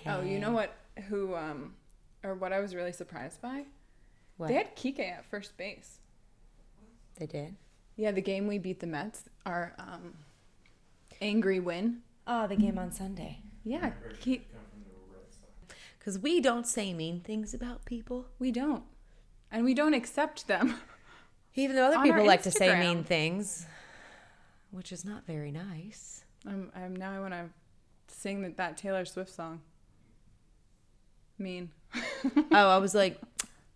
Oh, you know what? What I was really surprised by? What? They had Kike at first base. They did? Yeah, the game we beat the Mets, our angry win. Oh, the game on Sunday. Yeah, Because we don't say mean things about people. we don't. And we don't accept them. Even though other On people our like to say Instagram. mean things, which is not very nice. Now I want to sing that Taylor Swift song. Mean. Oh, I was like,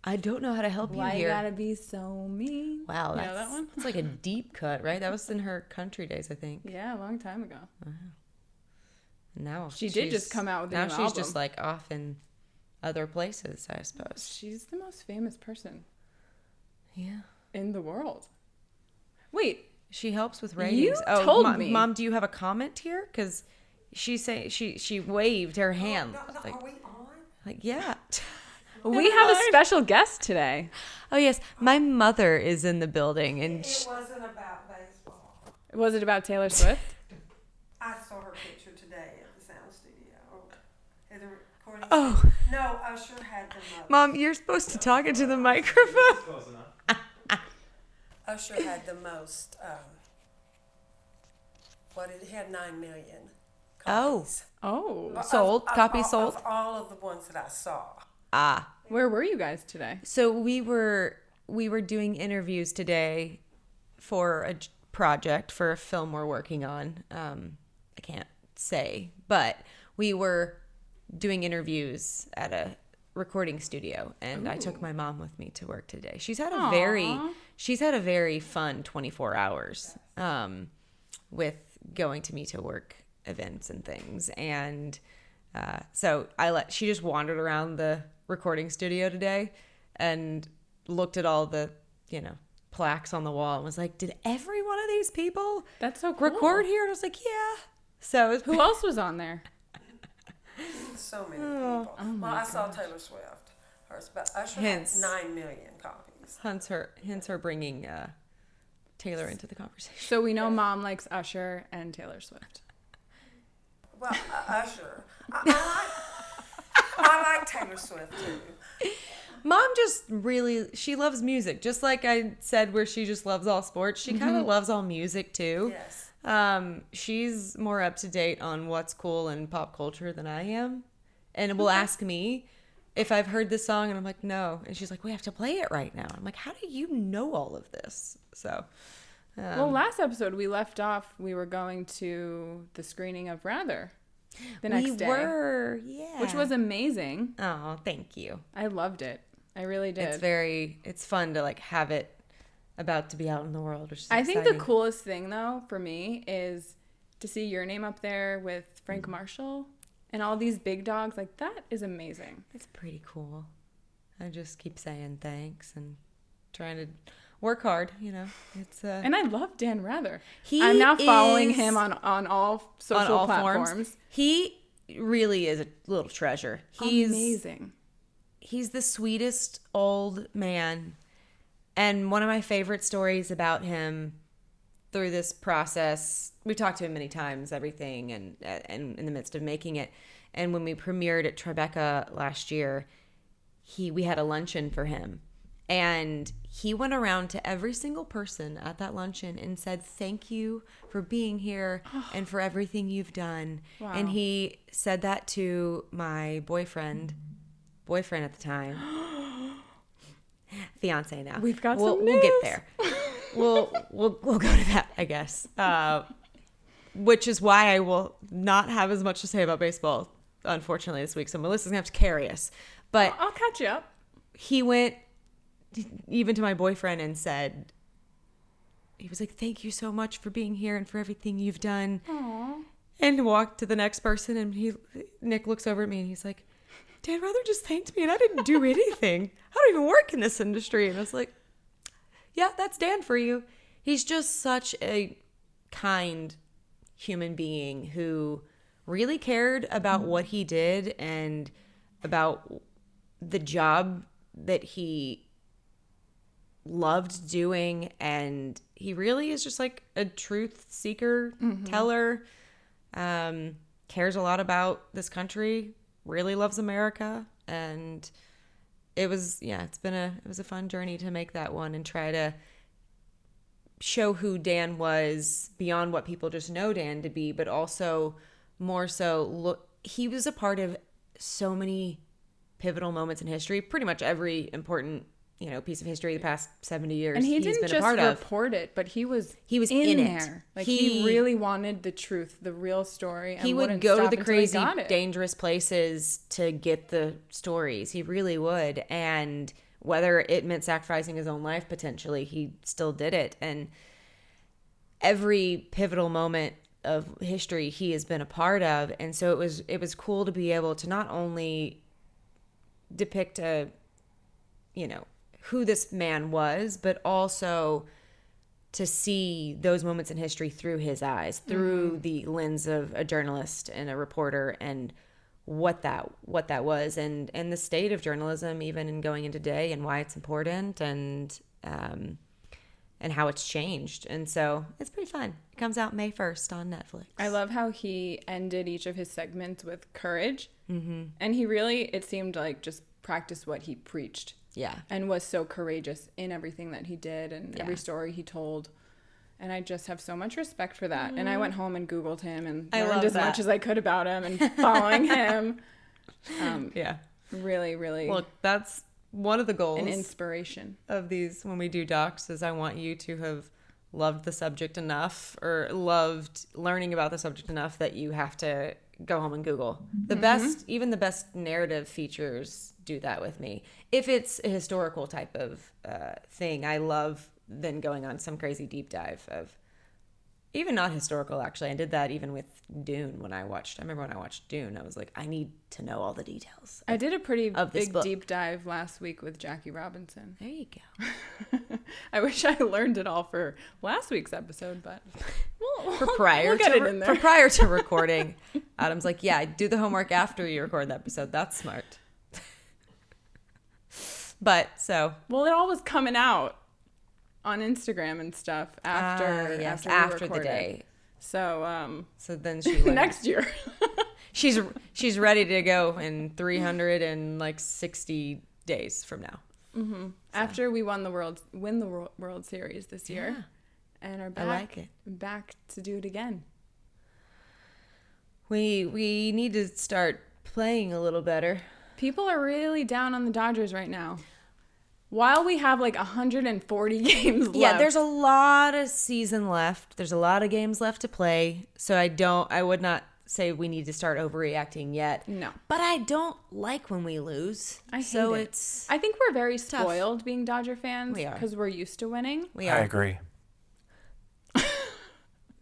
I don't know how to help Why you you here. gotta be so mean? Wow, You know that one? that's like a deep cut, right? That was in her country days, I think. Yeah, a long time ago. Now She did just come out with a now new she's album. just like off in other places, I suppose. She's the most famous person Yeah. in the world. Wait, She helps with ratings. Oh, told me. Mom, do you have a comment here? Because she waved her hand. No, like, are we on? like, yeah. we have a special guest today. Oh yes, my mother is in the building, and It wasn't about baseball. Was it about Taylor Swift? I saw her picture today at the sound studio. At the recording Oh. studio. No, Usher had the most. Mom, you're supposed to talk into the microphone. Usher had the most. He had 9 million copies. Oh. Sold? Copies sold? Of all of the ones that I saw. Ah. Where were you guys today? So we were doing interviews today for a project for a film we're working on. I can't say, but we were doing interviews at a recording studio, and I took my mom with me to work today. She's had a very fun 24 hours with going to me to work events and things, and so she just wandered around the recording studio today and looked at all the plaques on the wall and was like, did every one of these people That's so cool. record here? And I was like, yeah. So it was Who else was on there? So many people. Well, I saw Taylor Swift. But Usher Hence. had 9 million copies. hence her bringing Taylor into the conversation. So we know Mom likes Usher and Taylor Swift. Well, Usher. I like Taylor Swift too. Mom just she loves music. Just like I said where she just loves all sports, she kind of loves all music too. Yes. She's more up to date on what's cool in pop culture than I am. And will ask me if I've heard this song, and I'm like, no. And she's like, we have to play it right now. I'm like, how do you know all of this? So, Well, last episode we left off, we were going to the screening of Rather the next day. We were, yeah. Which was amazing. Oh, thank you. I loved it. I really did. It's fun to like have it about to be out in the world, which is I think exciting. the coolest thing though for me is to see your name up there with Frank Marshall and all these big dogs. Like, that is amazing. It's pretty cool. I just keep saying thanks and trying to work hard, It's And I love Dan Rather. He I'm now following is- him on all social platforms. forms. He really is a little treasure. He's amazing. He's the sweetest old man. And one of my favorite stories about him through this process, we talked to him many times, everything, and in the midst of making it. And when we premiered at Tribeca last year, we had a luncheon for him. And he went around to every single person at that luncheon and said, thank you for being here and for everything you've done. Wow. And he said that to my boyfriend at the time. Fiance now. We've got we'll some get news. there. We'll go to that, I guess. Which is why I will not have as much to say about baseball, unfortunately, this week. So Melissa's gonna have to carry us. But I'll catch you up. he went even to my boyfriend and said, he was like, thank you so much for being here and for everything you've done. Aww. And walked to the next person, and Nick looks over at me and he's like, Dan Rather just thanked me and I didn't do anything. I don't even work in this industry. And I was like, yeah, that's Dan for you. He's just such a kind human being who really cared about what he did and about the job that he loved doing. And he really is just like a truth seeker, teller, cares a lot about this country, really loves America. And it was a fun journey to make that one and try to show who Dan was beyond what people just know Dan to be, but also more so look, he was a part of so many pivotal moments in history, pretty much every important, piece of history the past 70 years. And he he's didn't been just a part report it, but he was in there. It. Like he really wanted the truth, the real story. And he would go to the crazy, dangerous places to get the stories. He really would. And whether it meant sacrificing his own life, potentially, he still did it. And every pivotal moment of history he has been a part of. And so it was cool to be able to not only depict who this man was, but also to see those moments in history through his eyes, through the lens of a journalist and a reporter, and what that was, and the state of journalism even in going into today, and why it's important, and how it's changed. And so it's pretty fun. It comes out May 1st on Netflix. I love how he ended each of his segments with courage. Mm-hmm. And he really, it seemed like, just practiced what he preached. Yeah. And was so courageous in everything that he did and every story he told. And I just have so much respect for that. And I went home and Googled him and learned as much as I could about him and following him. Really, really. Look, that's one of the goals. An inspiration. Of these, when we do docs, is I want you to have loved the subject enough or loved learning about the subject enough that you have to go home and Google. Even the best narrative features do that with me. If it's a historical type of thing, I love then going on some crazy deep dive of, even not historical, actually. I did that even with Dune I remember when I watched Dune, I was like, I need to know all the details. I did a pretty big deep dive last week with Jackie Robinson. There you go. I wish I learned it all for last week's episode, but we'll get it in there. For prior to recording, Adam's like, yeah, do the homework after you record the episode. That's smart. But so. Well, it all was coming out on Instagram and stuff after the day. So then she learned. Next year. she's ready to go in 360 days from now. Mm-hmm. So. After we win the World Series this year, and are back to do it again. We need to start playing a little better. People are really down on the Dodgers right now. While we have like 140 games left. Yeah, there's a lot of season left. There's a lot of games left to play. So I would not say we need to start overreacting yet. No. But I don't like when we lose. I hate it. I think we're very spoiled being Dodger fans. We are. Because we're used to winning. I agree.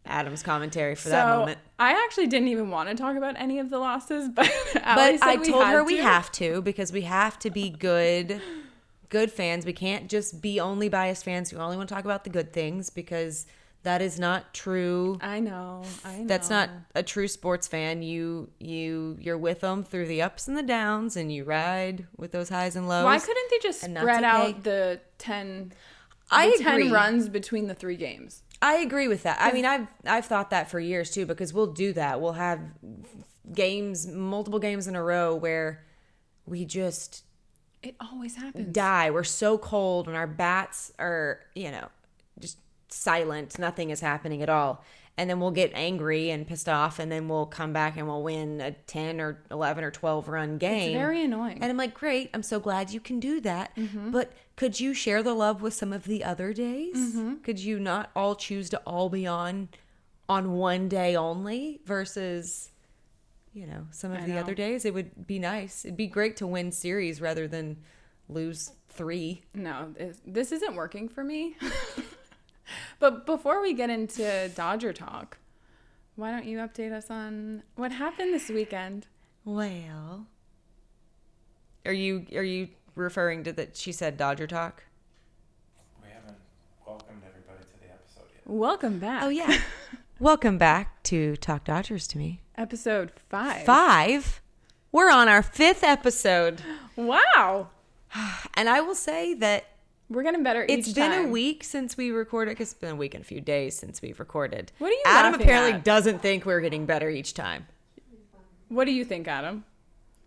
Adam's commentary for that moment. I actually didn't even want to talk about any of the losses, but I told her we have to, because we have to be good fans. We can't just be only biased fans who only want to talk about the good things, because that is not true. I know. That's not a true sports fan. You're with them through the ups and the downs, and you ride with those highs and lows. Why couldn't they just spread out the 10 runs between the 3 games? I agree with that. I mean, I've thought that for years too, because we'll do that. We'll have multiple games in a row where we just it always happens. Die. We're so cold when our bats are, just silent. Nothing is happening at all. And then we'll get angry and pissed off, and then we'll come back and we'll win a 10 or 11 or 12 run game. It's very annoying. And I'm like, great, I'm so glad you can do that. Mm-hmm. But could you share the love with some of the other days? Mm-hmm. Could you not all choose to all be on one day only versus, some of the other days? It would be nice. It'd be great to win series rather than lose 3. No, this isn't working for me. But before we get into Dodger talk, why don't you update us on what happened this weekend? Well, are you referring to that she said Dodger talk? We haven't welcomed everybody to the episode yet. Welcome back. Oh yeah. Welcome back to Talk Dodgers to Me. Episode 5. 5? We're on our 5th episode. Wow. And I will say that we're getting better each time. It's been a week since we recorded. It's been a week and a few days since we've recorded. What are you Adam laughing apparently at? Doesn't think we're getting better each time. What do you think, Adam?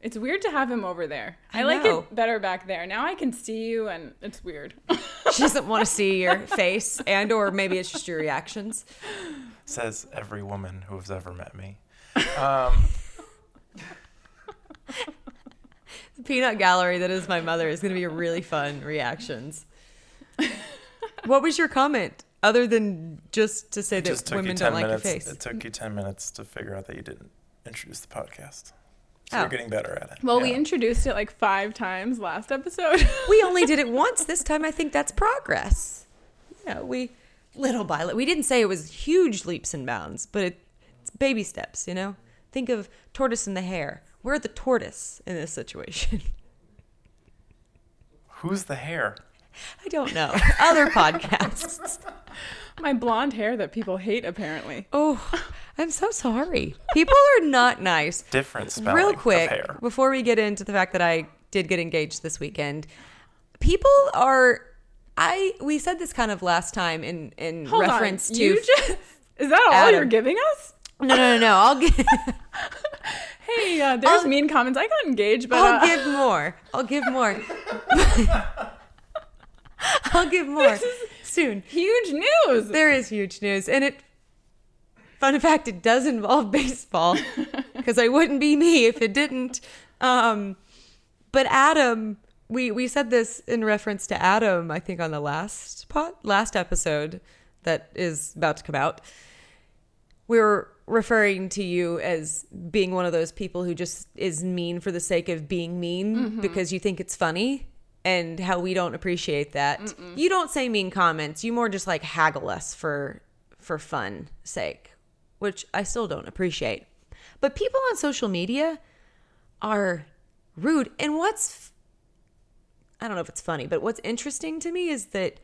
It's weird to have him over there. I like it better back there. Now I can see you, and it's weird. She doesn't want to see your face, and or maybe it's just your reactions. Says every woman who has ever met me. The peanut gallery that is my mother is going to be really fun reactions. What was your comment? Other than just to say that women don't like your face. It took you 10 minutes to figure out that you didn't introduce the podcast. So you're getting better at it. Well, we introduced it like 5 times last episode. We only did it once. This time I think that's progress. Yeah, we little by little. We didn't say it was huge leaps and bounds, but it's baby steps, you know? Think of tortoise and the hare. We're the tortoise in this situation. Who's the hare? I don't know. Other podcasts. My blonde hair that people hate, apparently. Oh, I'm so sorry. People are not nice. Different spelling Real quick, of hair. Before we get into the fact that I did get engaged this weekend, people are... We said this kind of last time in Hold reference on. to... Is that all Adam. you're giving us? No. I'll get... Hey, there's mean comments. I got engaged, but... I'll give more. I'll give more soon. Huge news. There is huge news. And fun fact, it does involve baseball because I wouldn't be me if it didn't. But Adam, we said this in reference to Adam, I think on the last episode that is about to come out. We were referring to you as being one of those people who just is mean for the sake of being mean because you think it's funny. And how we don't appreciate that. Mm-mm. You don't say mean comments. You more just like haggle us for fun sake, which I still don't appreciate. But people on social media are rude. And I don't know if it's funny, but what's interesting to me is that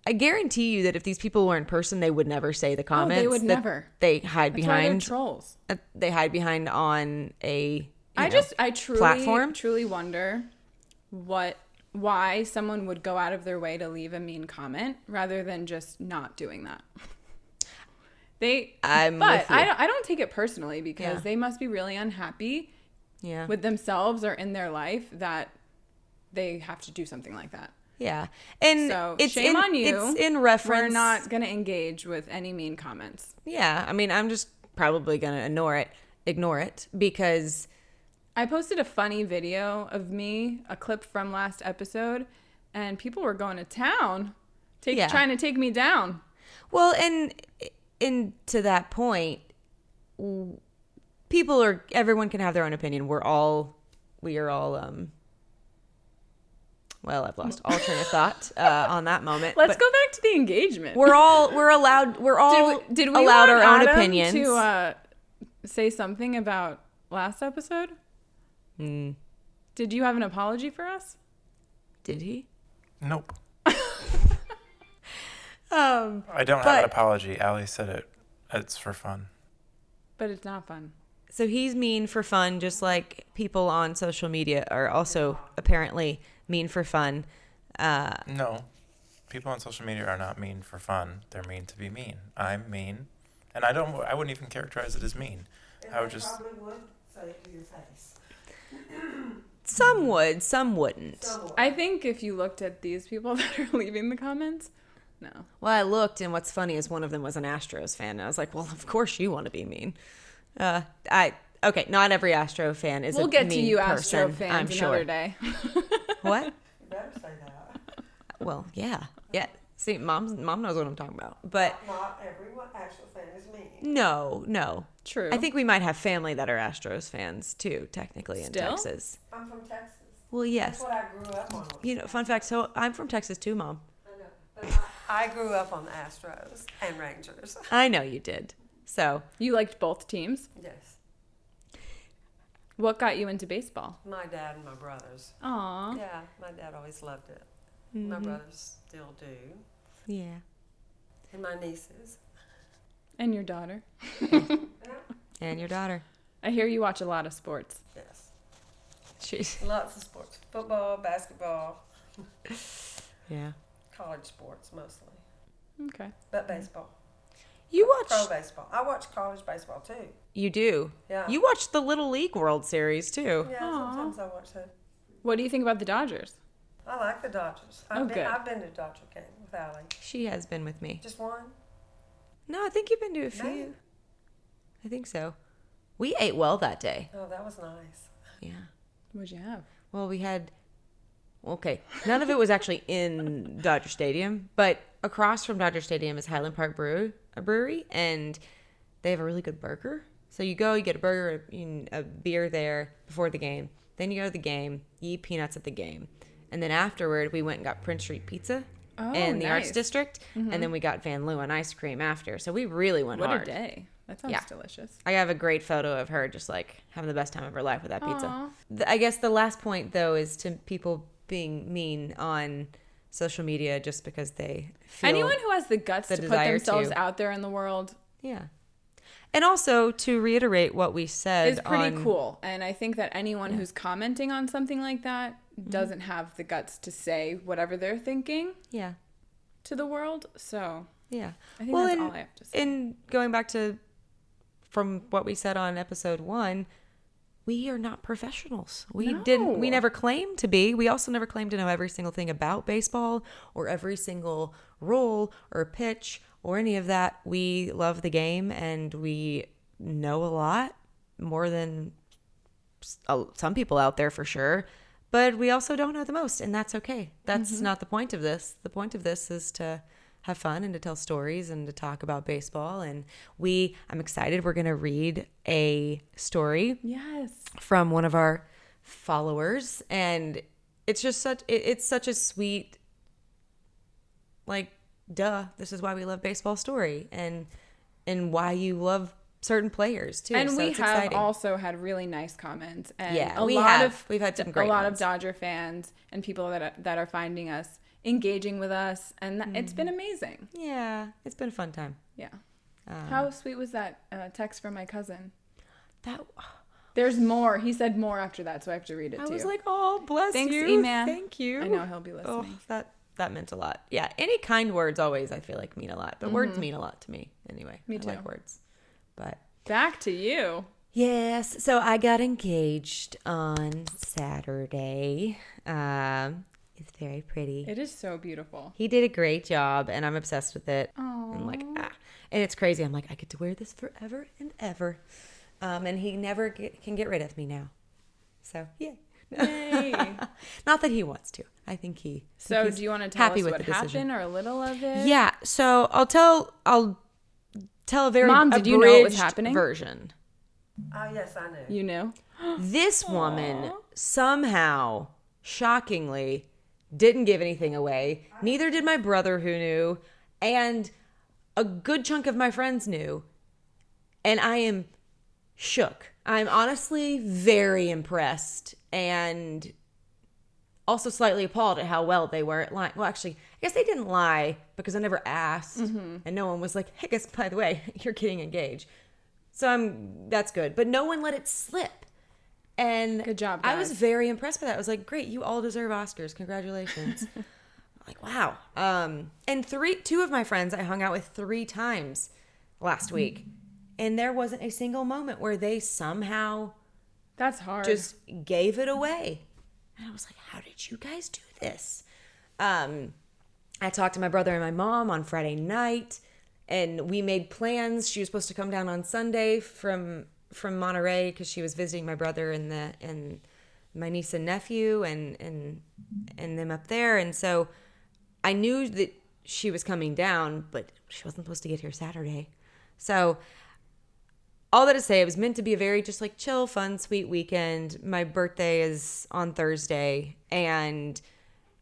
I guarantee you that if these people were in person, they would never say the comments. They would never. They hide behind. That's why they're trolls. They hide behind on a I truly wonder why someone would go out of their way to leave a mean comment rather than just not doing that. I don't take it personally because they must be really unhappy with themselves or in their life that they have to do something like that. Yeah. And so shame on you. It's in reference. We're not going to engage with any mean comments. Yeah. I mean, I'm just probably going to ignore it because... I posted a funny video of me, a clip from last episode, and people were going to town, trying to take me down. Well, and to that point, everyone can have their own opinion. We are all, well, I've lost all train of thought on that moment. Let's go back to the engagement. We're all allowed our own opinions. To say something about last episode? Did you have an apology for us? Did he? Nope. I don't have an apology. Allie said it. It's for fun. But it's not fun. So he's mean for fun, just like people on social media are also apparently mean for fun. No. People on social media are not mean for fun. They're mean to be mean. I'm mean. And I wouldn't even characterize it as mean. And I would just... probably would say it to your face. Some would, some wouldn't. I think if you looked at these people that are leaving the comments, no. Well, I looked, and what's funny is one of them was an Astros fan. And I was like, well, of course you want to be mean. Okay, not every Astro fan is a mean person. We'll get to you Astro fans I'm sure. another day. What? You better say that. Well, yeah. See, mom knows what I'm talking about. But not everyone Astro fan is mean. No. True. I think we might have family that are Astros fans too, technically in Texas. I'm from Texas. Well, yes. That's what I grew up on. You know, fun fact. So I'm from Texas too, Mom. I know, but I grew up on the Astros and Rangers. I know you did. So you liked both teams? Yes. What got you into baseball? My dad and my brothers. Aw. Yeah, my dad always loved it. Mm-hmm. My brothers still do. Yeah. And my nieces. And your daughter. And your daughter. I hear you watch a lot of sports. Yes. She's lots of sports. Football, basketball. Yeah. College sports mostly. Okay. But baseball. You watch pro baseball. I watch college baseball too. You do. Yeah. You watch the Little League World Series too. Yeah, sometimes I watch that. What do you think about the Dodgers? I like the Dodgers. Good. I've been to a Dodger game with Allie. She has been with me. Just one? No, I think you've been to a few. Maybe. I think so. We ate well that day. Oh, that was nice. Yeah. What'd you have? Well, we had. Okay, none of it was actually in Dodger Stadium, but across from Dodger Stadium is Highland Park Brewery, and they have a really good burger. So you go, you get a burger and a beer there before the game. Then you go to the game, you eat peanuts at the game. And then afterward, we went and got Prince Street Pizza in the Arts District. And then we got Van Leeuwen ice cream after. So we really went hard. What a day. That sounds delicious. I have a great photo of her just like having the best time of her life with that pizza. I guess the last point, though, is to people being mean on social media just because they feel anyone who has the guts to put themselves out there in the world. Yeah. And also to reiterate what we said is pretty cool. And I think that anyone who's commenting on something like that doesn't have the guts to say whatever they're thinking to the world. So yeah. I think that's all I have to say. And going back to from what we said on episode 1, we are not professionals. We never claimed to be. We also never claimed to know every single thing about baseball or every single rule or pitch or any of that. We love the game and we know a lot more than some people out there for sure, but we also don't know the most, and that's okay. That's not the point of this. The point of this is to have fun and to tell stories and to talk about baseball. And I'm excited. We're going to read a story from one of our followers. And it's just such a sweet, like, this is why we love baseball story and why you love certain players too. And so we it's have exciting. also had really nice comments. And we've had some great a lot ones. of Dodger fans and people that are finding us, engaging with us, and it's been amazing. Yeah, it's been a fun time. Yeah. How sweet was that text from my cousin? That there's more. He said more after that, so I have to read it I too. was like, oh, bless Thanks, you. E-Man. Thank you. I know he'll be listening. Oh, that meant a lot. Yeah, any kind words always I feel like mean a lot, but words mean a lot to me anyway. Me too. I like words. But back to you. yes, so I got engaged on Saturday. It's very pretty. It is so beautiful. He did a great job, and I'm obsessed with it. Aww. I'm like, and it's crazy. I'm like, I get to wear this forever and ever. And he never can get rid of me now. So, yay. Not that he wants to. I think he. So, do you want to tell us what happened or a little of it? Yeah. So I'll tell a very Mom, did you know it was happening? Version. Oh, yes, I knew. You knew? This woman somehow, shockingly, didn't give anything away. Neither did my brother, who knew, and a good chunk of my friends knew. And I am shook. I'm honestly very impressed and also slightly appalled at how well they were at lying. Well, actually, I guess they didn't lie because I never asked, and no one was like, hey, guess, by the way, you're getting engaged. So that's good. But no one let it slip. And good job, guys. I was very impressed by that. I was like, great, you all deserve Oscars. Congratulations. Like, wow. And two of my friends I hung out with 3 times last week. And there wasn't a single moment where they somehow that's hard. Just gave it away. And I was like, how did you guys do this? I talked to my brother and my mom on Friday night, and we made plans. She was supposed to come down on Sunday from Monterey because she was visiting my brother and my niece and nephew and them up there. And so I knew that she was coming down, but she wasn't supposed to get here Saturday. So all that to say, it was meant to be a very just like chill, fun, sweet weekend. My birthday is on Thursday, and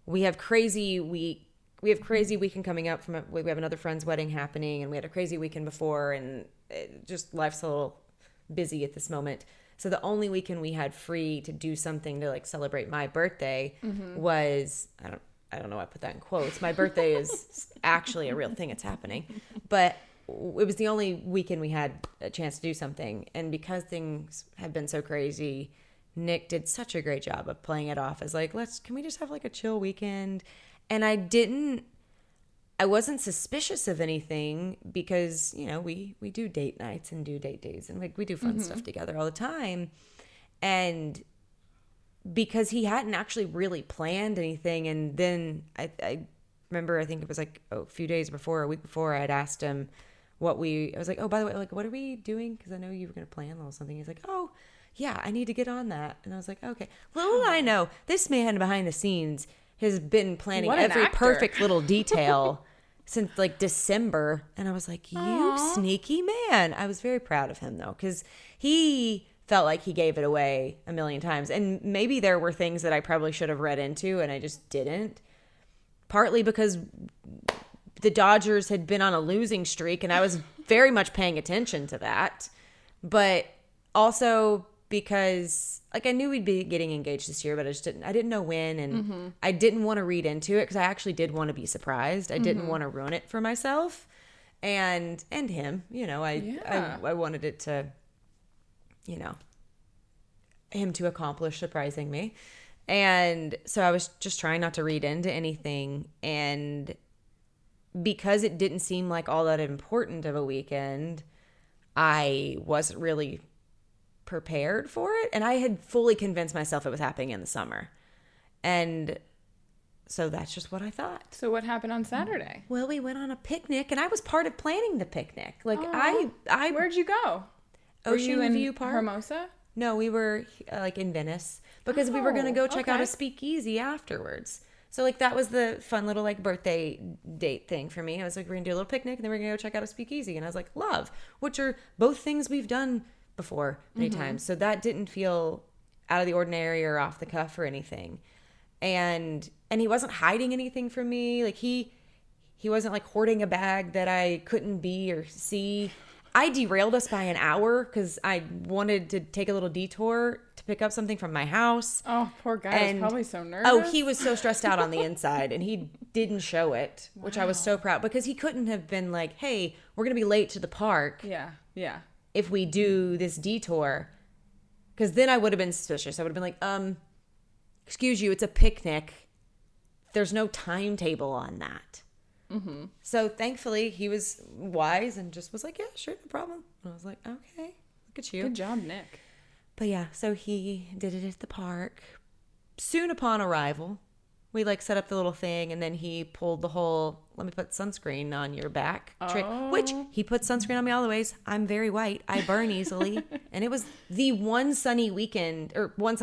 we have crazy weekend coming up we have another friend's wedding happening, and we had a crazy weekend before, and just life's a little busy at this moment. So the only weekend we had free to do something to like celebrate my birthday was, I don't know why I put that in quotes. My birthday is actually a real thing. It's happening. But it was the only weekend we had a chance to do something. And because things have been so crazy, Nick did such a great job of playing it off as like, can we just have like a chill weekend? And I I wasn't suspicious of anything because, you know, we do date nights and do date days and like we do fun stuff together all the time. And because he hadn't actually really planned anything. And then I remember, I think it was like a few days before, a week before, I'd asked him I was like, oh, by the way, like, what are we doing? Because I know you were going to plan a little something. He's like, oh, yeah, I need to get on that. And I was like, okay. Little I know, this man behind the scenes has been planning every perfect little detail since like December. And I was like, you sneaky man. I was very proud of him though, because he felt like he gave it away a million times. And maybe there were things that I probably should have read into and I just didn't. Partly because the Dodgers had been on a losing streak and I was very much paying attention to that. But also because like I knew we'd be getting engaged this year, but I didn't know when. And I didn't want to read into it because I actually did want to be surprised. I didn't want to ruin it for myself and him, you know, I wanted it to, you know, him to accomplish surprising me. And so I was just trying not to read into anything. And because it didn't seem like all that important of a weekend, I wasn't really prepared for it. And I had fully convinced myself it was happening in the summer. And so that's just what I thought. So what happened on Saturday? Well, we went on a picnic and I was part of planning the picnic. Like Where'd you go? Ocean View Park? Hermosa? No, we were like in Venice because we were going to go check out a speakeasy afterwards. So like that was the fun little like birthday date thing for me. I was like, we're going to do a little picnic and then we're going to go check out a speakeasy. And I was like, love, which are both things we've done before many times. So that didn't feel out of the ordinary or off the cuff or anything. And he wasn't hiding anything from me. Like he wasn't like hoarding a bag that I couldn't be or see. I derailed us by an hour because I wanted to take a little detour to pick up something from my house. Oh, poor guy. And, was probably so nervous. Oh, he was so stressed out on the inside and he didn't show it, which I was so proud because he couldn't have been like, hey, we're going to be late to the park. Yeah. If we do this detour. Because then I would have been suspicious. I would have been like, excuse you, it's a picnic. There's no timetable on that. So thankfully he was wise and just was like, yeah, sure, no problem. And I was like, okay, look at you. Good job, Nick. But yeah, so he did it at the park. Soon upon arrival, we like set up the little thing and then he pulled the whole, let me put sunscreen on your back trick, which he put sunscreen on me all the ways. I'm very white. I burn easily. And it was the one sunny weekend or one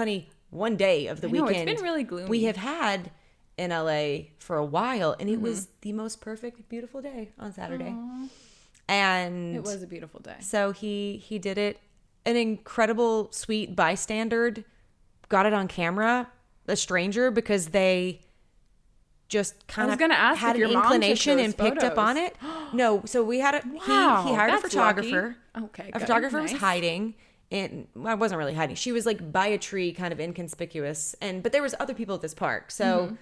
day of the weekend. It's been really gloomy. We have had in LA for a while and it was the most perfect, beautiful day on Saturday. And it was a beautiful day. So he did it. An incredible, sweet bystander got it on camera, a stranger, because they just kind of had an inclination and picked up on it. No, so we had he hired a photographer. Lucky. Okay, a photographer was hiding. And I wasn't really hiding. She was like by a tree, kind of inconspicuous. But there was other people at this park. So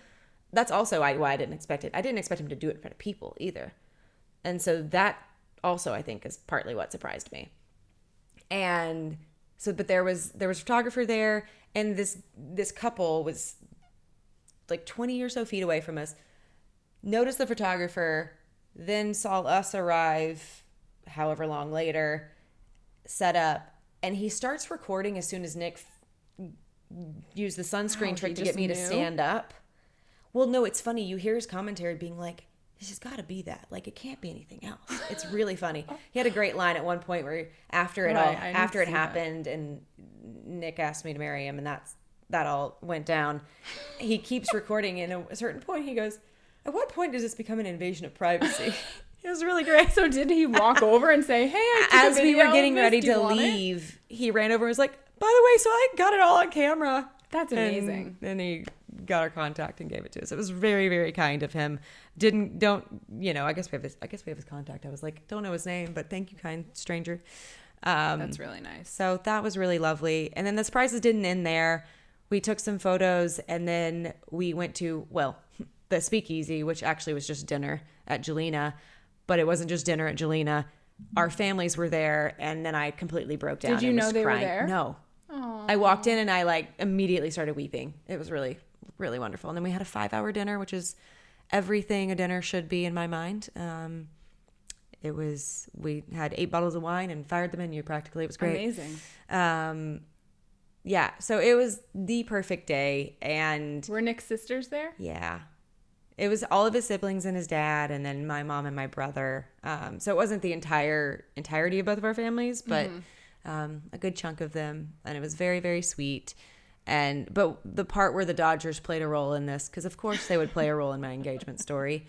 that's also why I didn't expect it. I didn't expect him to do it in front of people either. And so that also, I think, is partly what surprised me. And so, but there was a photographer there, and this couple was like 20 or so feet away from us, noticed the photographer, then saw us arrive however long later, set up, and he starts recording as soon as Nick used the sunscreen trick to get me to stand up. Well, no, it's funny. You hear his commentary being like, this has got to be that. Like, it can't be anything else. It's really funny. He had a great line at one point where after it happened and Nick asked me to marry him and that all went down. He keeps recording and at a certain point he goes, at what point does this become an invasion of privacy? It was really great. So did he walk over and say, hey, I took as we were getting ready to leave, he ran over and was like, by the way, so I got it all on camera. That's amazing. And he got our contact and gave it to us. It was very, very kind of him. I guess we have his contact. I was like, don't know his name, but thank you, kind stranger. That's really nice. So that was really lovely. And then the surprises didn't end there. We took some photos and then we went to, the speakeasy, which actually was just dinner at Jelena, but it wasn't just dinner at Jelena. Our families were there and then I completely broke down. Did you know they were there? No. Aww. I walked in and I like immediately started weeping. It was really, really wonderful. And then we had a 5-hour dinner, which is everything a dinner should be in my mind. We had 8 bottles of wine and fired the menu practically. It was great. Amazing. Yeah, so it was the perfect day. And were Nick's sisters there? Yeah. It was all of his siblings and his dad, and then my mom and my brother. So it wasn't the entirety of both of our families, but a good chunk of them. And it was very, very sweet. But the part where the Dodgers played a role in this, because of course they would play a role in my engagement story.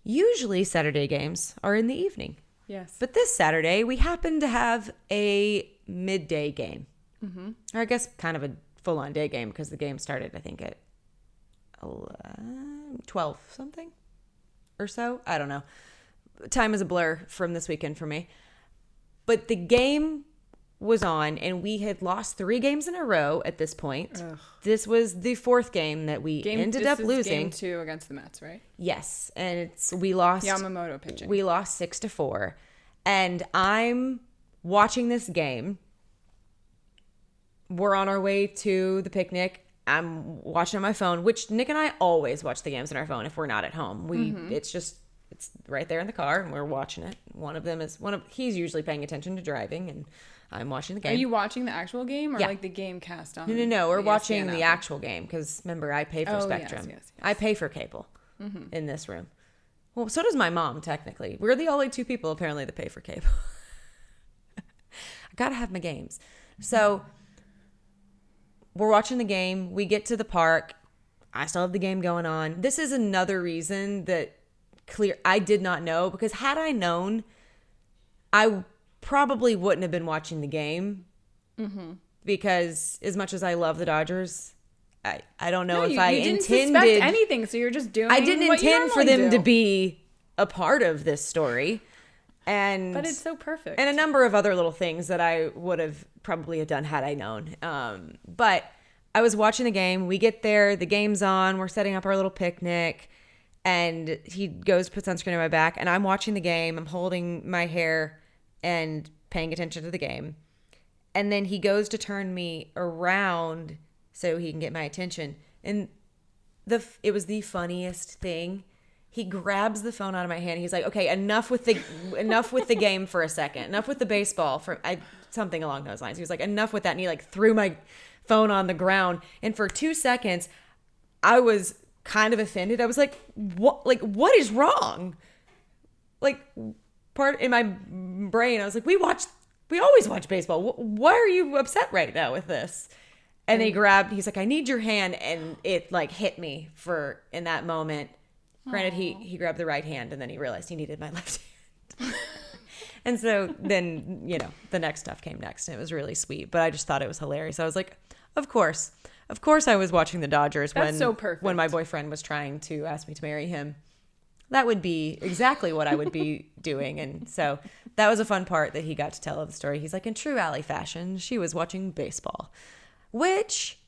Usually Saturday games are in the evening. Yes. But this Saturday, we happened to have a midday game. Mm-hmm. Or I guess kind of a full-on day game, because the game started, I think, at 12 something or so. I don't know. Time is a blur from this weekend for me. But the game was on, and we had lost 3 games in a row at this point. Ugh. This was the 4th game that we ended up losing. Game 2 against the Mets, right? Yes, and we lost. Yamamoto pitching. We lost 6-4, and I'm watching this game. We're on our way to the picnic. I'm watching on my phone, which Nick and I always watch the games on our phone if we're not at home. It's right there in the car, and we're watching it. He's usually paying attention to driving, and I'm watching the game. Are you watching the actual game or like the game cast on? No. We're watching the actual game, because remember, I pay for Spectrum. Yes. I pay for cable in this room. Well, so does my mom, technically. We're the only 2 people, apparently, that pay for cable. I gotta have my games. So we're watching the game. We get to the park. I still have the game going on. This is another reason that I did not know, because had I known, I probably wouldn't have been watching the game. Mm-hmm. Because as much as I love the Dodgers, I don't know if I intended. You didn't suspect anything, so you're just doing. I didn't intend for them to be a part of this story. But it's so perfect. And a number of other little things that I would have probably done had I known. But I was watching the game. We get there. The game's on. We're setting up our little picnic. And he goes, puts sunscreen on my back. And I'm watching the game. I'm holding my hair and paying attention to the game. And then he goes to turn me around so he can get my attention. And it was the funniest thing. He grabs the phone out of my hand. He's like, "Okay, enough with the game for a second. Enough with the baseball." Something along those lines. He was like, "Enough with that." And he threw my phone on the ground. And for 2 seconds, I was kind of offended. I was like, "What? Like, what is wrong?" Part in my brain, I was like, "We always watch baseball. Why are you upset right now with this?" And he's like, "I need your hand," and it hit me in that moment. Granted, he grabbed the right hand, and then he realized he needed my left hand. And so then, the next stuff came next, and it was really sweet. But I just thought it was hilarious. I was like, of course I was watching the Dodgers when my boyfriend was trying to ask me to marry him. That would be exactly what I would be doing. And so that was a fun part that he got to tell of the story. He's like, in true Allie fashion, she was watching baseball, which,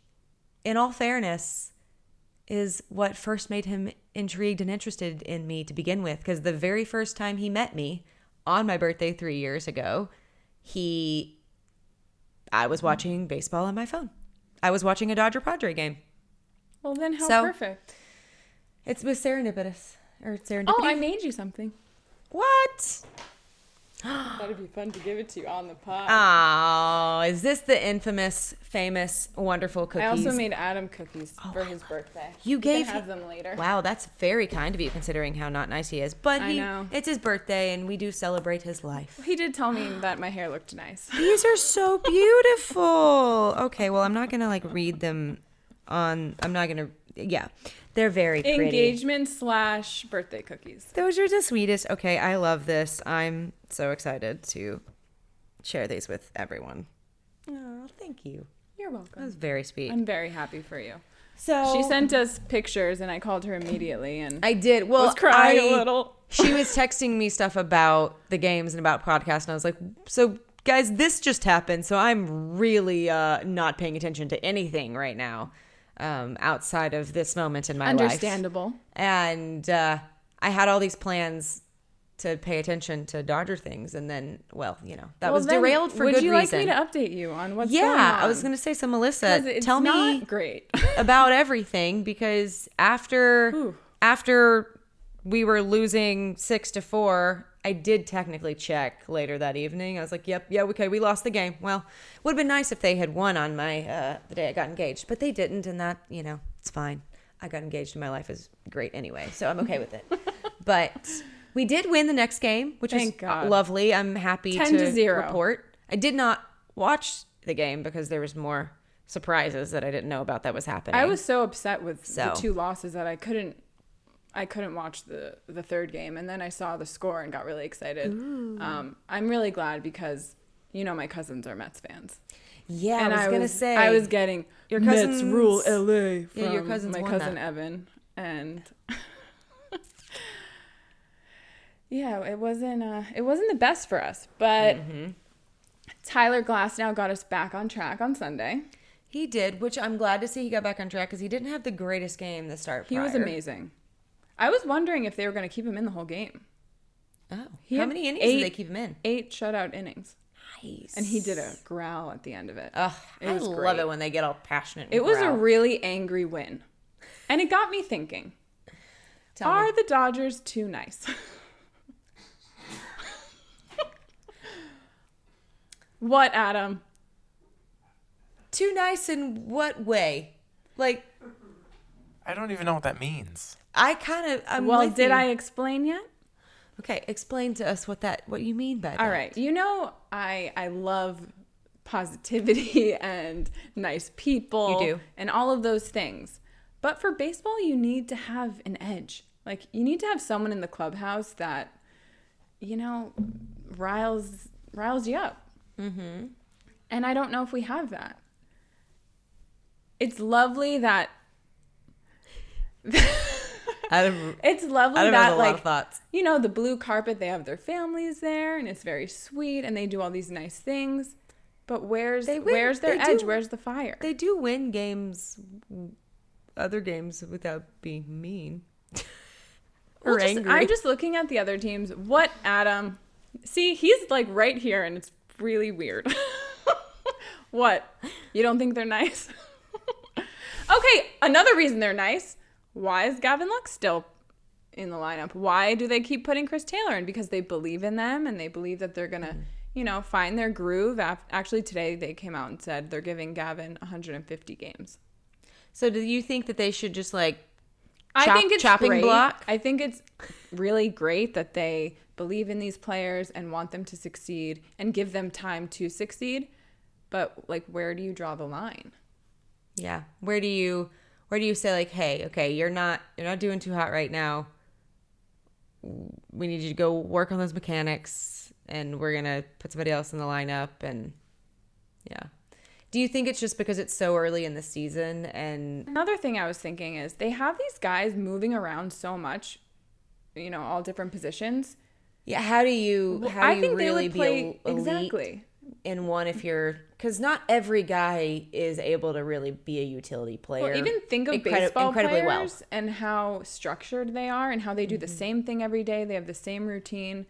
in all fairness, is what first made him intrigued and interested in me to begin with. Because the very first time he met me on my birthday 3 years ago, I was watching baseball on my phone. I was watching a Dodger-Padre game. Well, then how perfect. It was serendipitous. Or serendipity. Oh, I made you something. What? That'd be fun to give it to you on the pod. Oh, is this the infamous, famous, wonderful cookies? I also made Adam cookies for his birthday. You can have them later. Wow, that's very kind of you, considering how not nice he is. But I know. It's his birthday, and we do celebrate his life. Well, he did tell me that my hair looked nice. These are so beautiful. Okay, well, I'm not gonna read them on. I'm not gonna. Yeah. They're very pretty. Engagement/birthday cookies. Those are the sweetest. Okay, I love this. I'm so excited to share these with everyone. Oh, thank you. You're welcome. That was very sweet. I'm very happy for you. So she sent us pictures, and I called her immediately, and I did. Well, was crying a little. She was texting me stuff about the games and about podcasts, and I was like, "So, guys, this just happened. So I'm really not paying attention to anything right now." Outside of this moment in my life. Understandable. And I had all these plans to pay attention to Dodger things, and then, that was derailed for good reason. Would you like me to update you on what's going on? Yeah, I was going to say, so Melissa, tell me great. about everything, because after after we were losing 6-4, I did technically check later that evening. I was like, okay, we lost the game. Well, it would have been nice if they had won on my the day I got engaged, but they didn't, and that, it's fine. I got engaged and my life is great anyway, so I'm okay with it. But we did win the next game, which is lovely. I'm happy to report. I did not watch the game because there was more surprises that I didn't know about that was happening. I was so upset with the 2 losses that I couldn't watch the third game, and then I saw the score and got really excited. I'm really glad because my cousins are Mets fans. Yeah, and I was gonna say I was getting your Mets rule LA from your cousins my cousin Evan, and yeah, it wasn't the best for us, but Tyler Glasnow got us back on track on Sunday. He did, which I'm glad to see he got back on track because he didn't have the greatest game to start prior. He was amazing. I was wondering if they were going to keep him in the whole game. Oh. How many innings did they keep him in? 8 shutout innings. Nice. And he did a growl at the end of it. I love it when they get all passionate and It was a really angry win. And it got me thinking, are the Dodgers too nice? What, Adam? Too nice in what way? Like, I don't even know what that means. I'm did I explain yet? Okay, explain to us what you mean by that. All right. I love positivity and nice people. You do. And all of those things. But for baseball, you need to have an edge. Like, you need to have someone in the clubhouse that, riles you up. Mm-hmm. And I don't know if we have that. It's lovely that... It's lovely that, a lot of thoughts. The blue carpet, they have their families there, and it's very sweet, and they do all these nice things. But where's their edge? Where's the fire? They do win other games without being mean or angry. I'm just looking at the other teams. What, Adam? See, he's like right here, and it's really weird. What? You don't think they're nice? Okay, another reason they're nice. Why is Gavin Lux still in the lineup? Why do they keep putting Chris Taylor in? Because they believe in them and they believe that they're going to, find their groove. Actually, today they came out and said they're giving Gavin 150 games. So do you think that they should just I think it's chopping great. block? I think it's really great that they believe in these players and want them to succeed and give them time to succeed. But where do you draw the line? Yeah. Where do you say hey, okay, you're not doing too hot right now. We need you to go work on those mechanics and we're going to put somebody else in the lineup and yeah. Do you think it's just because it's so early in the season? And another thing I was thinking is they have these guys moving around so much, all different positions. Yeah, how do you really be elite exactly in one because not every guy is able to really be a utility player. Well, even think of baseball players and how structured they are and how they do the same thing every day. They have the same routine.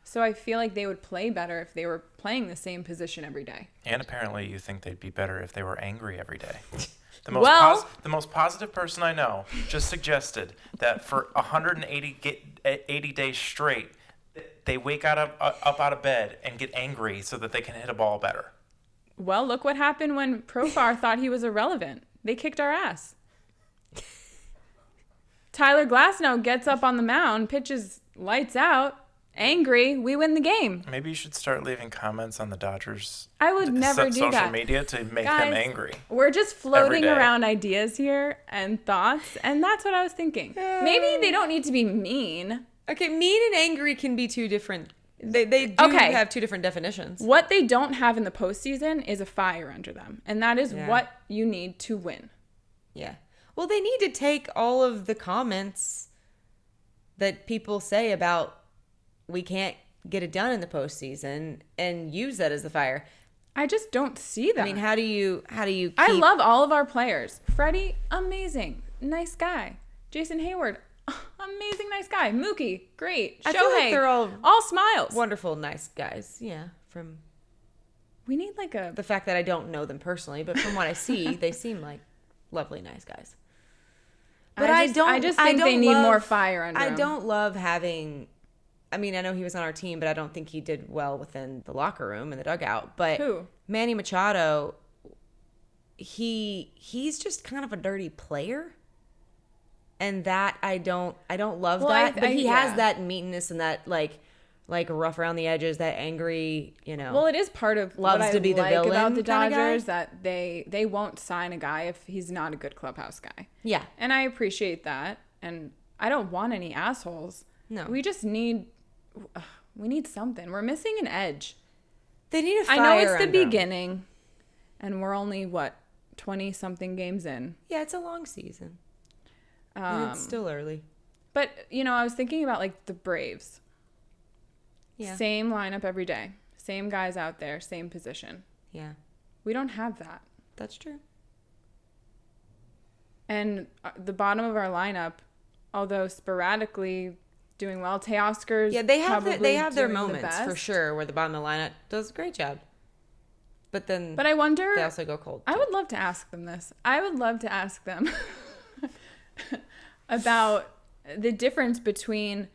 So I feel like they would play better if they were playing the same position every day. And apparently you think they'd be better if they were angry every day. The most positive person I know just suggested that for 80 days straight, they wake up out of bed and get angry so that they can hit a ball better. Well, look what happened when Profar thought he was irrelevant. They kicked our ass. Tyler Glasnow gets up on the mound, pitches lights out, angry. We win the game. Maybe you should start leaving comments on the Dodgers. I would never do that. Social media to make them angry. We're just floating around ideas here and thoughts, and that's what I was thinking. Maybe they don't need to be mean. Okay, mean and angry can be two different. They do have two different definitions. What they don't have in the postseason is a fire under them, and that is what you need to win. Yeah. Well, they need to take all of the comments that people say about we can't get it done in the postseason and use that as the fire. I just don't see that. I mean, how do you keep... I love all of our players. Freddie, amazing, nice guy. Jason Hayward, amazing, nice guy. Mookie, great. I Shohei, feel like they're all smiles. Wonderful, nice guys. Yeah, from... We need the fact that I don't know them personally, but from what I see, they seem like lovely, nice guys. But I just think they need more fire under him. I don't love having. I mean, I know he was on our team, but I don't think he did well within the locker room and the dugout. But who? Manny Machado, he's just kind of a dirty player. And that I don't love that. But he has that meanness and that like rough around the edges, that angry, Well, it is part of loves what to be the like villain about the Dodgers guy. that they won't sign a guy if he's not a good clubhouse guy. Yeah. And I appreciate that. And I don't want any assholes. No. We just need something. We're missing an edge. They need a fire. I know it's the under 'em. beginning, and we're only 20-something games in. Yeah, it's a long season. And it's still early. But I was thinking about like the Braves. Yeah. Same lineup every day, same guys out there, same position. Yeah. We don't have that. That's true. And the bottom of our lineup, although sporadically doing well, Teoscar's they have their doing moments the for sure where the bottom of the lineup does a great job. But I wonder. They also go cold. I would love to ask them this. I would love to ask them about the difference between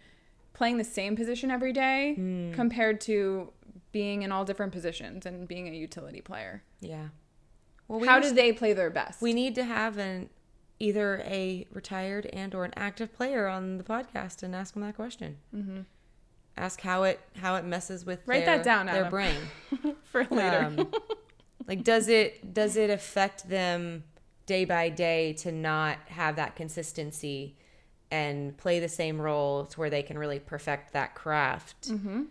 playing the same position every day compared to being in all different positions and being a utility player. Yeah. Well, how do they play their best? We need to have either a retired and or an active player on the podcast and ask them that question. Mm-hmm. Ask how it messes with that down, their Adam. brain for later. Like does it affect them day by day to not have that consistency and play the same role to where they can really perfect that craft? Mm-hmm.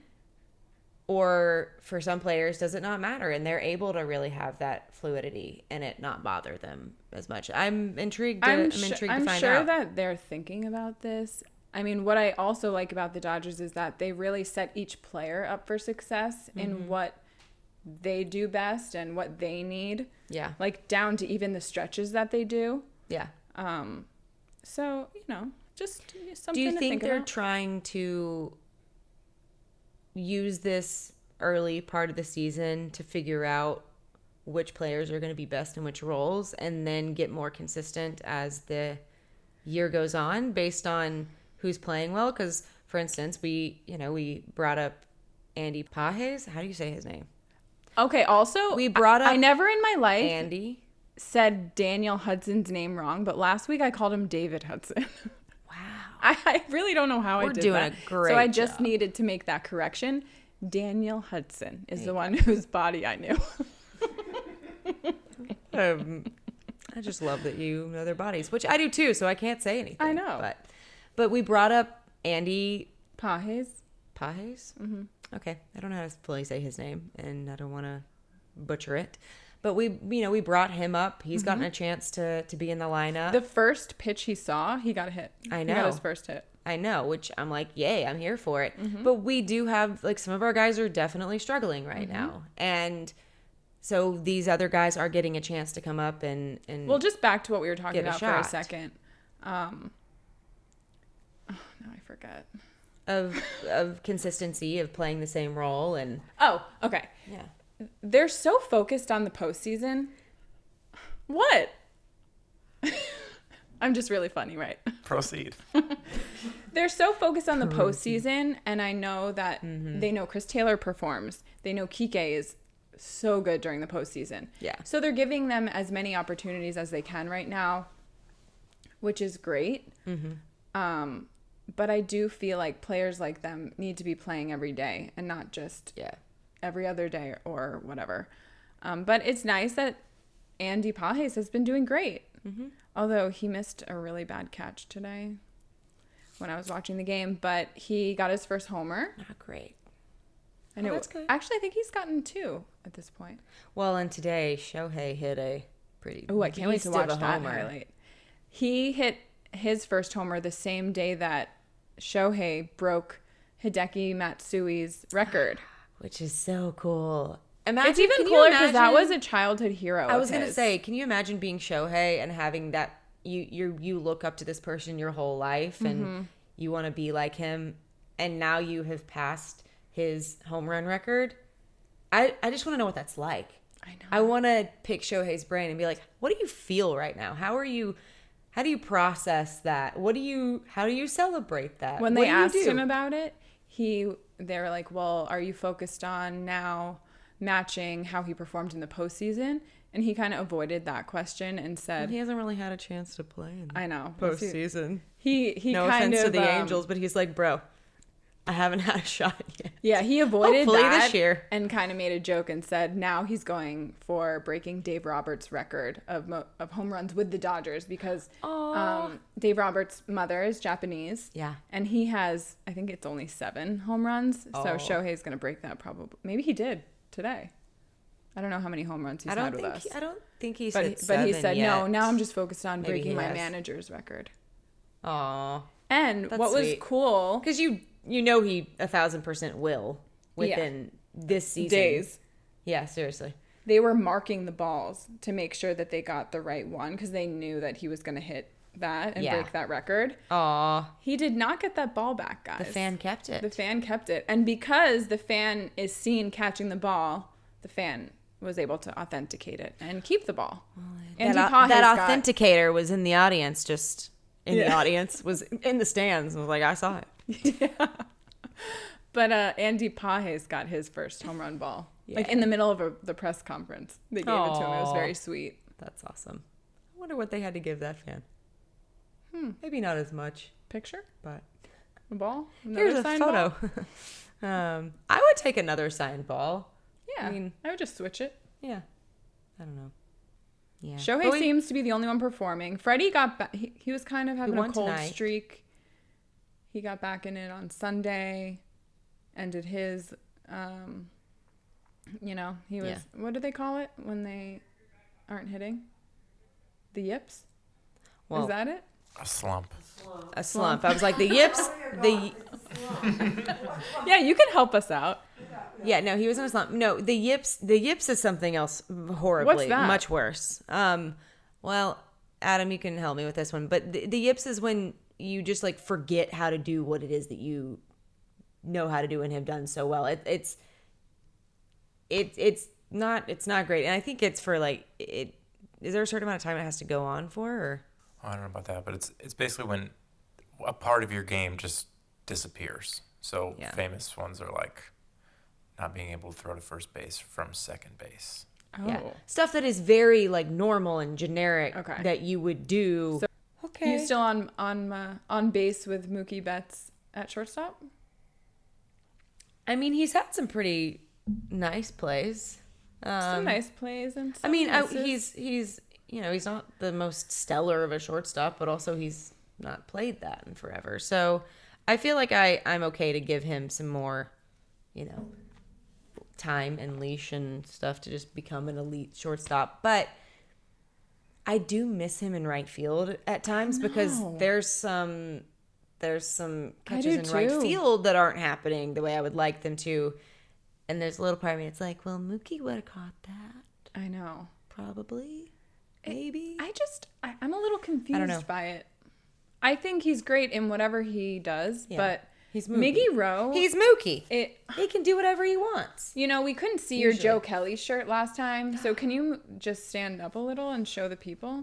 Or for some players, does it not matter and they're able to really have that fluidity and it not bother them as much? I'm intrigued. I'm intrigued to find out. I'm sure that they're thinking about this. I mean, what I also like about the Dodgers is that they really set each player up for success in what they do best and what they need. Yeah. Like down to even the stretches that they do. Yeah. So, just something to think about. Do you think they're trying to use this early part of the season to figure out which players are going to be best in which roles and then get more consistent as the year goes on based on who's playing well? Because, for instance, we brought up Andy Pages. How do you say his name? Okay, also, we brought up I never in my life Andy said Daniel Hudson's name wrong, but last week I called him David Hudson. Wow. I really don't know how I did that. We're doing a great So I just job. needed to make that correction. Daniel Hudson is the one whose body I knew. I just love that you know their bodies, which I do too, so I can't say anything. I know. But we brought up Andy Pages. Mm-hmm. Okay. I don't know how to fully say his name, and I don't want to butcher it. But we brought him up. He's gotten a chance to be in the lineup. The first pitch he saw, he got a hit. I know. He got his first hit. I know, which I'm like, yay, I'm here for it. But we do have, like, some of our guys are definitely struggling right now. And so these other guys are getting a chance to come up and well, just back to what we were talking give a about for a shot. second. Oh, now I forget. Of consistency of playing the same role and Oh, okay. yeah. They're so focused on the postseason. What? I'm just really funny, right? Proceed. They're so focused on the postseason, and I know that they know Chris Taylor performs. They know Kike is so good during the postseason. Yeah. So they're giving them as many opportunities as they can right now, which is great. But I do feel like players like them need to be playing every day and not just every other day or whatever. But it's nice that Andy Pages has been doing great. Although he missed a really bad catch today when I was watching the game. But he got his first homer. not great. And that's good. Actually, I think he's gotten 2 at this point. Well, and today Shohei hit a pretty Oh, I can't wait to beast watch of a that homer. highlight. He hit his first homer the same day that Shohei broke Hideki Matsui's record. Which is so cool. It's Imagine, even can you cooler because that imagine- was a childhood hero. I was going gonna say, can you imagine being Shohei and having that you look up to this person your whole life and you want to be like him, and now you have passed his home run record? I just want to know what that's like. I know. I want to pick Shohei's brain and be like, what do you feel right now? How are you How do you process that? How do you celebrate that? When What they do you asked do? him about it, they were like, well, are you focused on now matching how he performed in the postseason? And he kind of avoided that question and said, He hasn't really had a chance to play in I know. postseason. He No kind offense of, to the Angels, but he's like, bro, I haven't had a shot yet. Yeah, he avoided Hopefully that this year. and kind of made a joke and said now he's going for breaking Dave Roberts' record of home runs with the Dodgers because Dave Roberts' mother is Japanese. Yeah. And he has, I think it's only 7 home runs. So Shohei's going to break that probably. Maybe he did today. I don't know how many home runs he's had with us. I don't think he's But he said, yet. no, now I'm just focused on Maybe breaking he my has. manager's record. Aw. And That's what was sweet. cool... Because you know he 1,000% will within this season. Days. Yeah, seriously. They were marking the balls to make sure that they got the right one because they knew that he was going to hit that and break that record. Aw. He did not get that ball back, guys. The fan kept it. The fan kept it. And because the fan is seen catching the ball, the fan was able to authenticate it and keep the ball. That authenticator was in the audience, just in the audience, was in the stands. And was like, I saw it. Yeah. But Andy Pages got his first home run ball. Like in the middle of the press conference. They gave it to him. It was very sweet. That's awesome. I wonder what they had to give that fan. Maybe not as much. Picture? But A ball? here's a signed photo. ball? I would take another signed ball. Yeah. I would just switch it. Yeah. I don't know. Yeah. Shohei seems to be the only one performing. Freddie got back. He was kind of having a won cold tonight. streak. He got back in it on Sunday and did his, he was, what do they call it when they aren't hitting? The yips? Well, Is that it? A slump. a slump. I was like, the yips, Yeah, you can help us out. Yeah, no, he was in a slump. No, the yips is something else horribly, What's that? much worse. Well, Adam, you can help me with this one, but the yips is when you just like forget how to do what it is that you know how to do and have done so well. It's not great, and I think it's for like it. Is there a certain amount of time it has to go on for? Or? I don't know about that, but it's basically when a part of your game just disappears. So famous ones are like not being able to throw to first base from second base. Oh. Yeah, stuff that is very like normal and generic Okay. that you would do. So okay, You still on base with Mookie Betts at shortstop? I mean, he's had some pretty nice plays. Some nice plays and some I mean, misses. he's he's not the most stellar of a shortstop, but also he's not played that in forever. So I feel like I'm okay to give him some more, time and leash and stuff to just become an elite shortstop. But I do miss him in right field at times because there's some catches in right too. field that aren't happening the way I would like them to. And there's a little part of me that's like, well, Mookie would have caught that. I know. Probably. Maybe. I'm a little confused I don't know. by it. I think he's great in whatever he does, but He's Mookie. Miggy Rowe, He's Mookie. he can do whatever he wants. we couldn't see your Joe Kelly shirt last time, so can you just stand up a little and show the people?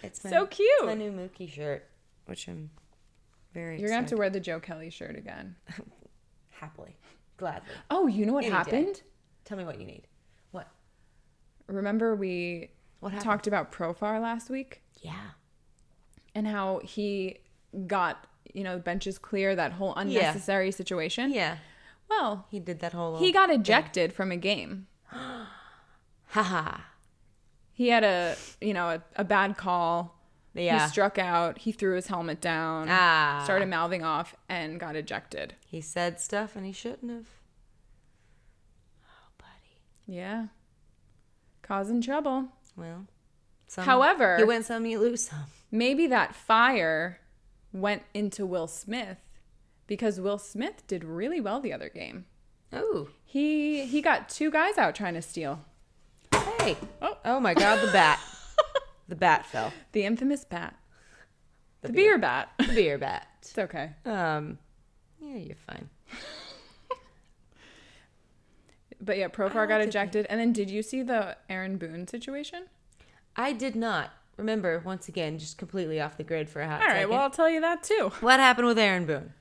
It's so cute. It's my new Mookie shirt, which I'm very You're gonna have to excited. wear the Joe Kelly shirt again. Happily. Gladly. Oh, you know what Any day. happened? Tell me what you need. What? Remember we What happened? talked about Profar last week Yeah. and how he got benches clear, that whole unnecessary situation. Yeah. Well, He did that whole he got ejected from a game. Haha. He had a bad call. Yeah. He struck out. He threw his helmet down. Started mouthing off and got ejected. He said stuff and he shouldn't have. Oh, buddy. Yeah. Causing trouble. Well. However, you win some, you lose some. maybe that fire went into Will Smith because Will Smith did really well the other game. Oh. He got 2 guys out trying to steal. Hey. Oh. Oh my God, the bat. The bat fell. The infamous bat. The beer bat. The beer bat. It's okay. Yeah, you're fine. But yeah, Profar got ejected. And then did you see the Aaron Boone situation? I did not. remember, once again, just completely off the grid for a hot All right, second. well, I'll tell you that too. What happened with Aaron Boone?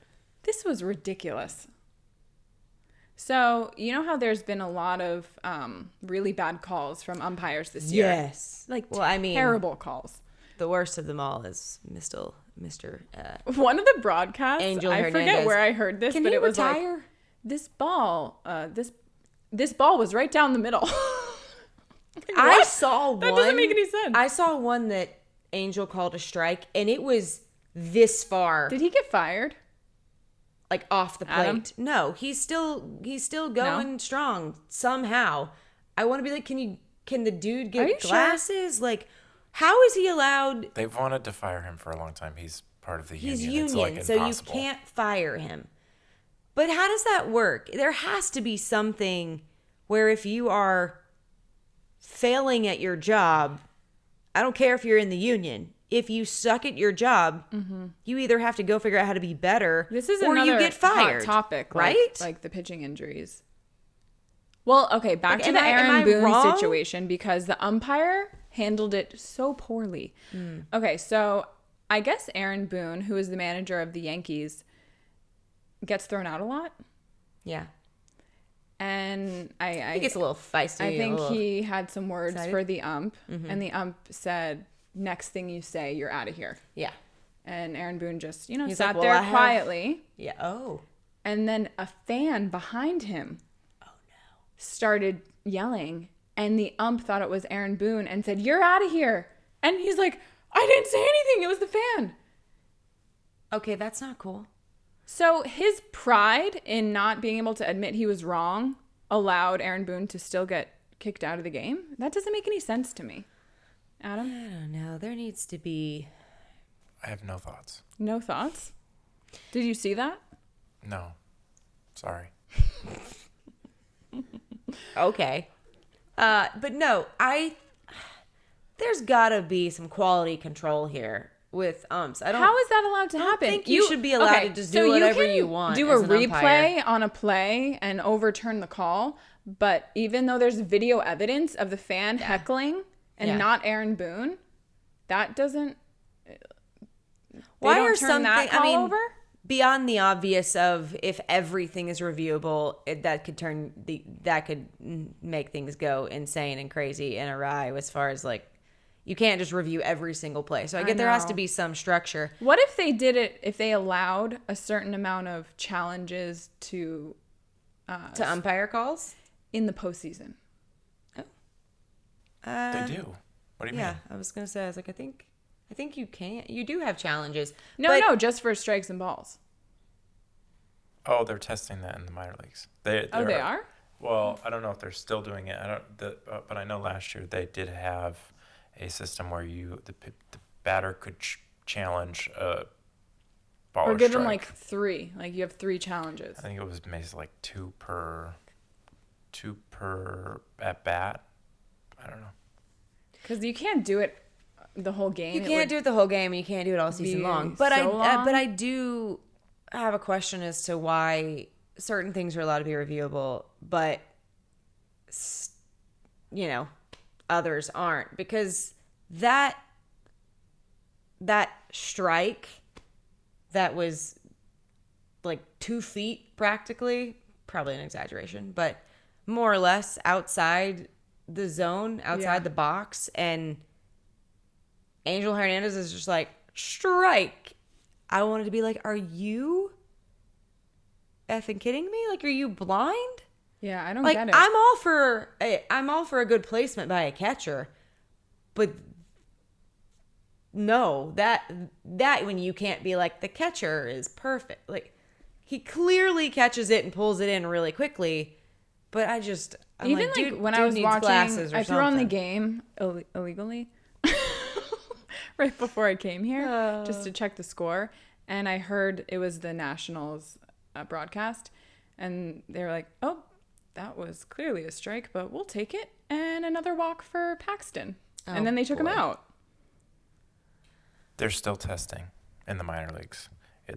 This was ridiculous. So, you know how there's been a lot of really bad calls from umpires this year? Yes. Like, well, I mean, terrible calls. the worst of them all is Mr. One of the broadcasts, Angel I Hernandez. forget where I heard this, Can but he it was retire? like, this ball was right down the middle. Like, I what? saw one. That doesn't make any sense. I saw one that Angel called a strike, and it was this far, Did he get fired? like off the plate. Adam? No, he's still going strong somehow. I want to be like, can the dude Are you get sure? glasses? Like, how is he allowed? They've wanted to fire him for a long time. He's part of the He's union. It's union, like so you impossible. can't fire him. But how does that work? There has to be something where if you are failing at your job, I don't care if you're in the union. If you suck at your job, you either have to go figure out how to be better, This is or another you get fired. hot topic, right? Like the pitching injuries. Well, okay, back Like, to am the I Aaron Boone wrong? situation because the umpire handled it so poorly. Okay, so I guess Aaron Boone, who is the manager of the Yankees, gets thrown out a lot. Yeah, And he gets a little feisty. I a think little- he had some words excited. for the ump, and the ump said, "Next thing you say, you're out of here." Yeah, And Aaron Boone just, He's sat like, "Well, there I have-" quietly. yeah. Oh, And then a fan behind him started yelling. And the ump thought it was Aaron Boone and said, "You're out of here." And he's like, "I didn't say anything. It was the fan." okay, that's not cool. So his pride in not being able to admit he was wrong allowed Aaron Boone to still get kicked out of the game. That doesn't make any sense to me. Adam, I don't know. There needs to be. I have no thoughts. no thoughts? Did you see that? No. Sorry. Okay. But no, there's gotta be some quality control here with umps. I don't. How is that allowed to happen? think you should be allowed to just do whatever you want Do as a an replay umpire. on a play and overturn the call, but even though there's video evidence of the fan heckling and Yeah. not Aaron Boone, that doesn't. Why don't are turn some that call over? beyond the obvious of if everything is reviewable, that could make things go insane and crazy and awry as far as like you can't just review every single play. So I get there has know. to be some structure. What if they did it? If they allowed a certain amount of challenges to To umpire calls? in the postseason? They do. What do you Yeah, mean? I was gonna say, I was like, I think you can. You do have challenges. No, just for strikes and balls. Oh, they're testing that in the minor leagues. They are? Well, I don't know if they're still doing it. But I know last year they did have a system where the batter could challenge a ball Or give them strike. like 3. Like you have 3 challenges. I think it was maybe like two per at bat. I don't know. Because you can't do it the whole game. You can't do it the whole game. And you can't do it all season be long. so long. But I do have a question as to why certain things are allowed to be reviewable, but others aren't, because that strike that was like 2 feet practically, probably an exaggeration, but more or less outside the zone, outside the box, and Angel Hernandez is just like, strike. I wanted to be like, are you effing kidding me? Like, are you blind? Yeah, I don't Like, get it. I'm all for a good placement by a catcher, but no, that when you can't be like, the catcher is perfect. Like, he clearly catches it and pulls it in really quickly, but I'm Even like, like dude, when I dude was needs watching, glasses or I threw on the something. game illegally right before I came here just to check the score, and I heard it was the Nationals broadcast, and they were like, "Oh, that was clearly a strike, but we'll take it," and another walk for Paxton, and then they took him out. They're still testing in the minor leagues.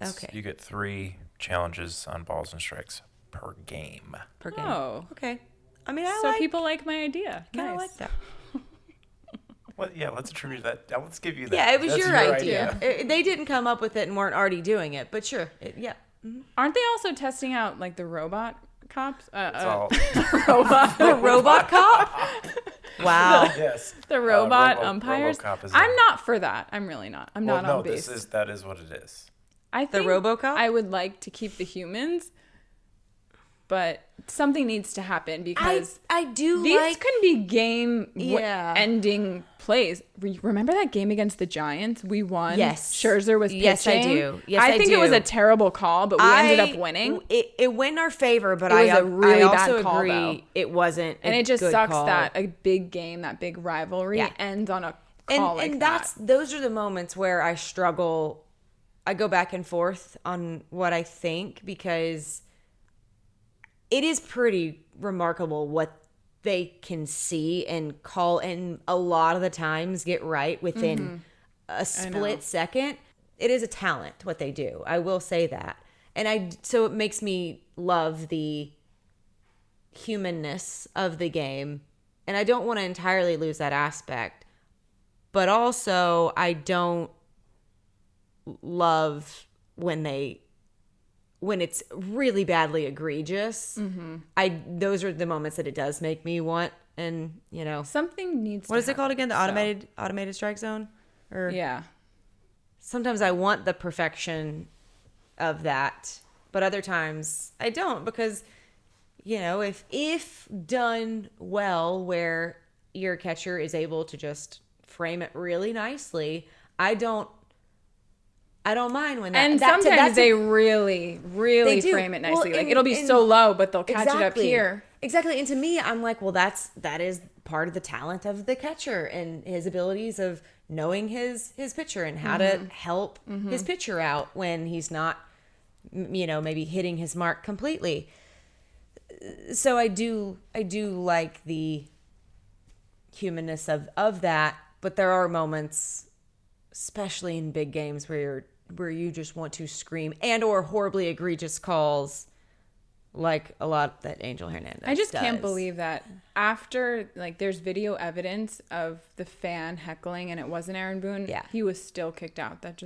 Okay. You get 3 challenges on balls and strikes per game. Per game. Oh, Okay. I mean, I so like people like my idea. I Nice. like that. Well, yeah, let's attribute that. Let's give you that. Yeah, it was That's your idea. They didn't come up with it and weren't already doing it, but sure. Yeah. Aren't they also testing out like the robot cops? It's all The robot cop? Wow. yes. The robot umpires. RoboCop is I'm not for that. I'm really not. I'm not on base. That is what it is. I The think RoboCop? I would like to keep the humans, but something needs to happen because I do these like... can be game Yeah. ending plays. Remember that game against the Giants? We won. Yes. Scherzer was pitching. Yes, I do. Yes, I think do. it was a terrible call, but we ended up winning. It went in our favor, but It was I a really also bad call, agree though. it wasn't And a it just good sucks call. that a big game, that big rivalry Yeah. ends on a call like and that. those are the moments where I struggle. I go back and forth on what I think because it is pretty remarkable what they can see and call, and a lot of the times get right within a split second. It is a talent what they do. I will say that. And so it makes me love the humanness of the game. And I don't want to entirely lose that aspect. But also I don't love when it's really badly egregious. Those are the moments that it does make me want, and Something needs what to is it called happen, again? The automated strike zone? Or Yeah. sometimes I want the perfection of that, but other times I don't, because if done well, where your catcher is able to just frame it really nicely, I don't mind when that. And that- sometimes that's they really, really They do. frame it nicely. Well, like it'll be so low, but they'll catch it up here. Exactly. And to me, I'm like, well, that is part of the talent of the catcher and his abilities of knowing his pitcher and how to help his pitcher out when he's not, maybe hitting his mark completely. So I do like the humanness of that, but there are moments, especially in big games, where you just want to scream and or horribly egregious calls, like a lot that Angel Hernandez I just can't does. believe that after there's video evidence of the fan heckling and it wasn't Aaron Boone. Yeah. He was still kicked out. That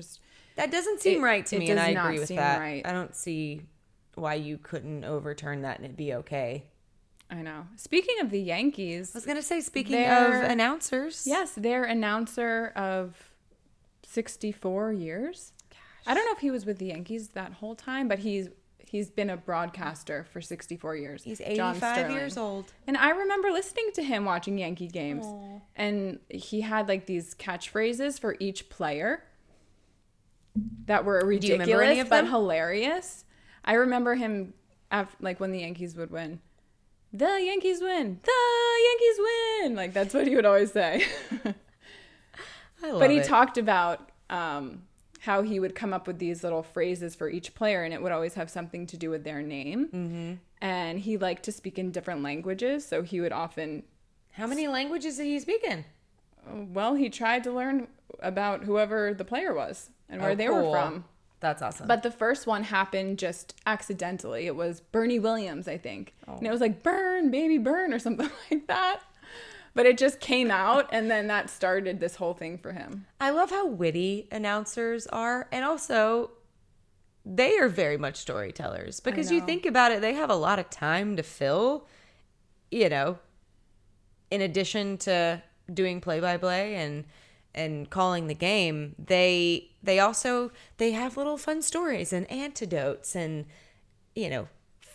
doesn't seem right to it me, and does I not agree with seem that. right. I don't see why you couldn't overturn that and it'd be okay. I know. Speaking of the Yankees, I was gonna say, speaking of They're- announcers, yes, their announcer of 64 years. I don't know if he was with the Yankees that whole time, but he's been a broadcaster for 64 years. he's John 85 Sterling. years old. And I remember listening to him watching Yankee games. Aww. And he had these catchphrases for each player that were you remember any ridiculous of but them? hilarious. I remember him when the Yankees would win. The Yankees win. The Yankees win. That's what he would always say. I love But he it. talked about how he would come up with these little phrases for each player, and it would always have something to do with their name. Mm-hmm. And he liked to speak in different languages, so he would often... How many languages did he speak in? Well, he tried to learn about whoever the player was and where they were cool. from. That's awesome. But the first one happened just accidentally. It was Bernie Williams, I think. And it was like, burn, baby, burn, or something like that. But it just came out, and then that started this whole thing for him. I love how witty announcers are, and also they are very much storytellers, because you know. think about it, they have a lot of time to fill, in addition to doing play-by-play and calling the game. They have little fun stories and antidotes and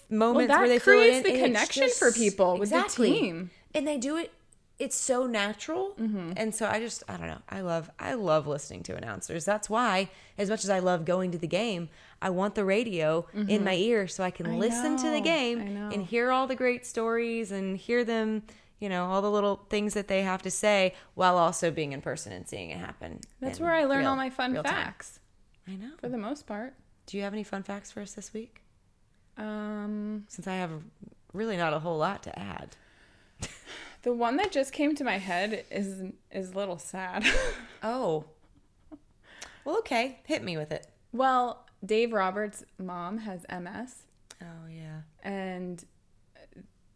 moments that where they fill it creates in, the and it's connection just- for people with the exactly. team. And they do it. It's so natural. Mm-hmm. And so I don't know. I love listening to announcers. That's why, as much as I love going to the game, I want the radio in my ear so I can listen to the know. game I know. and hear all the great stories and hear them, all the little things that they have to say, while also being in person and seeing it happen. That's in where I learn real- all my fun real time. facts, I know. for the most part. Do you have any fun facts for us this week? Um, Since I have really not a whole lot to add. the one that just came to my head is a little sad. Oh. Well, okay. Hit me with it. Well, Dave Roberts' mom has MS, Oh, yeah. and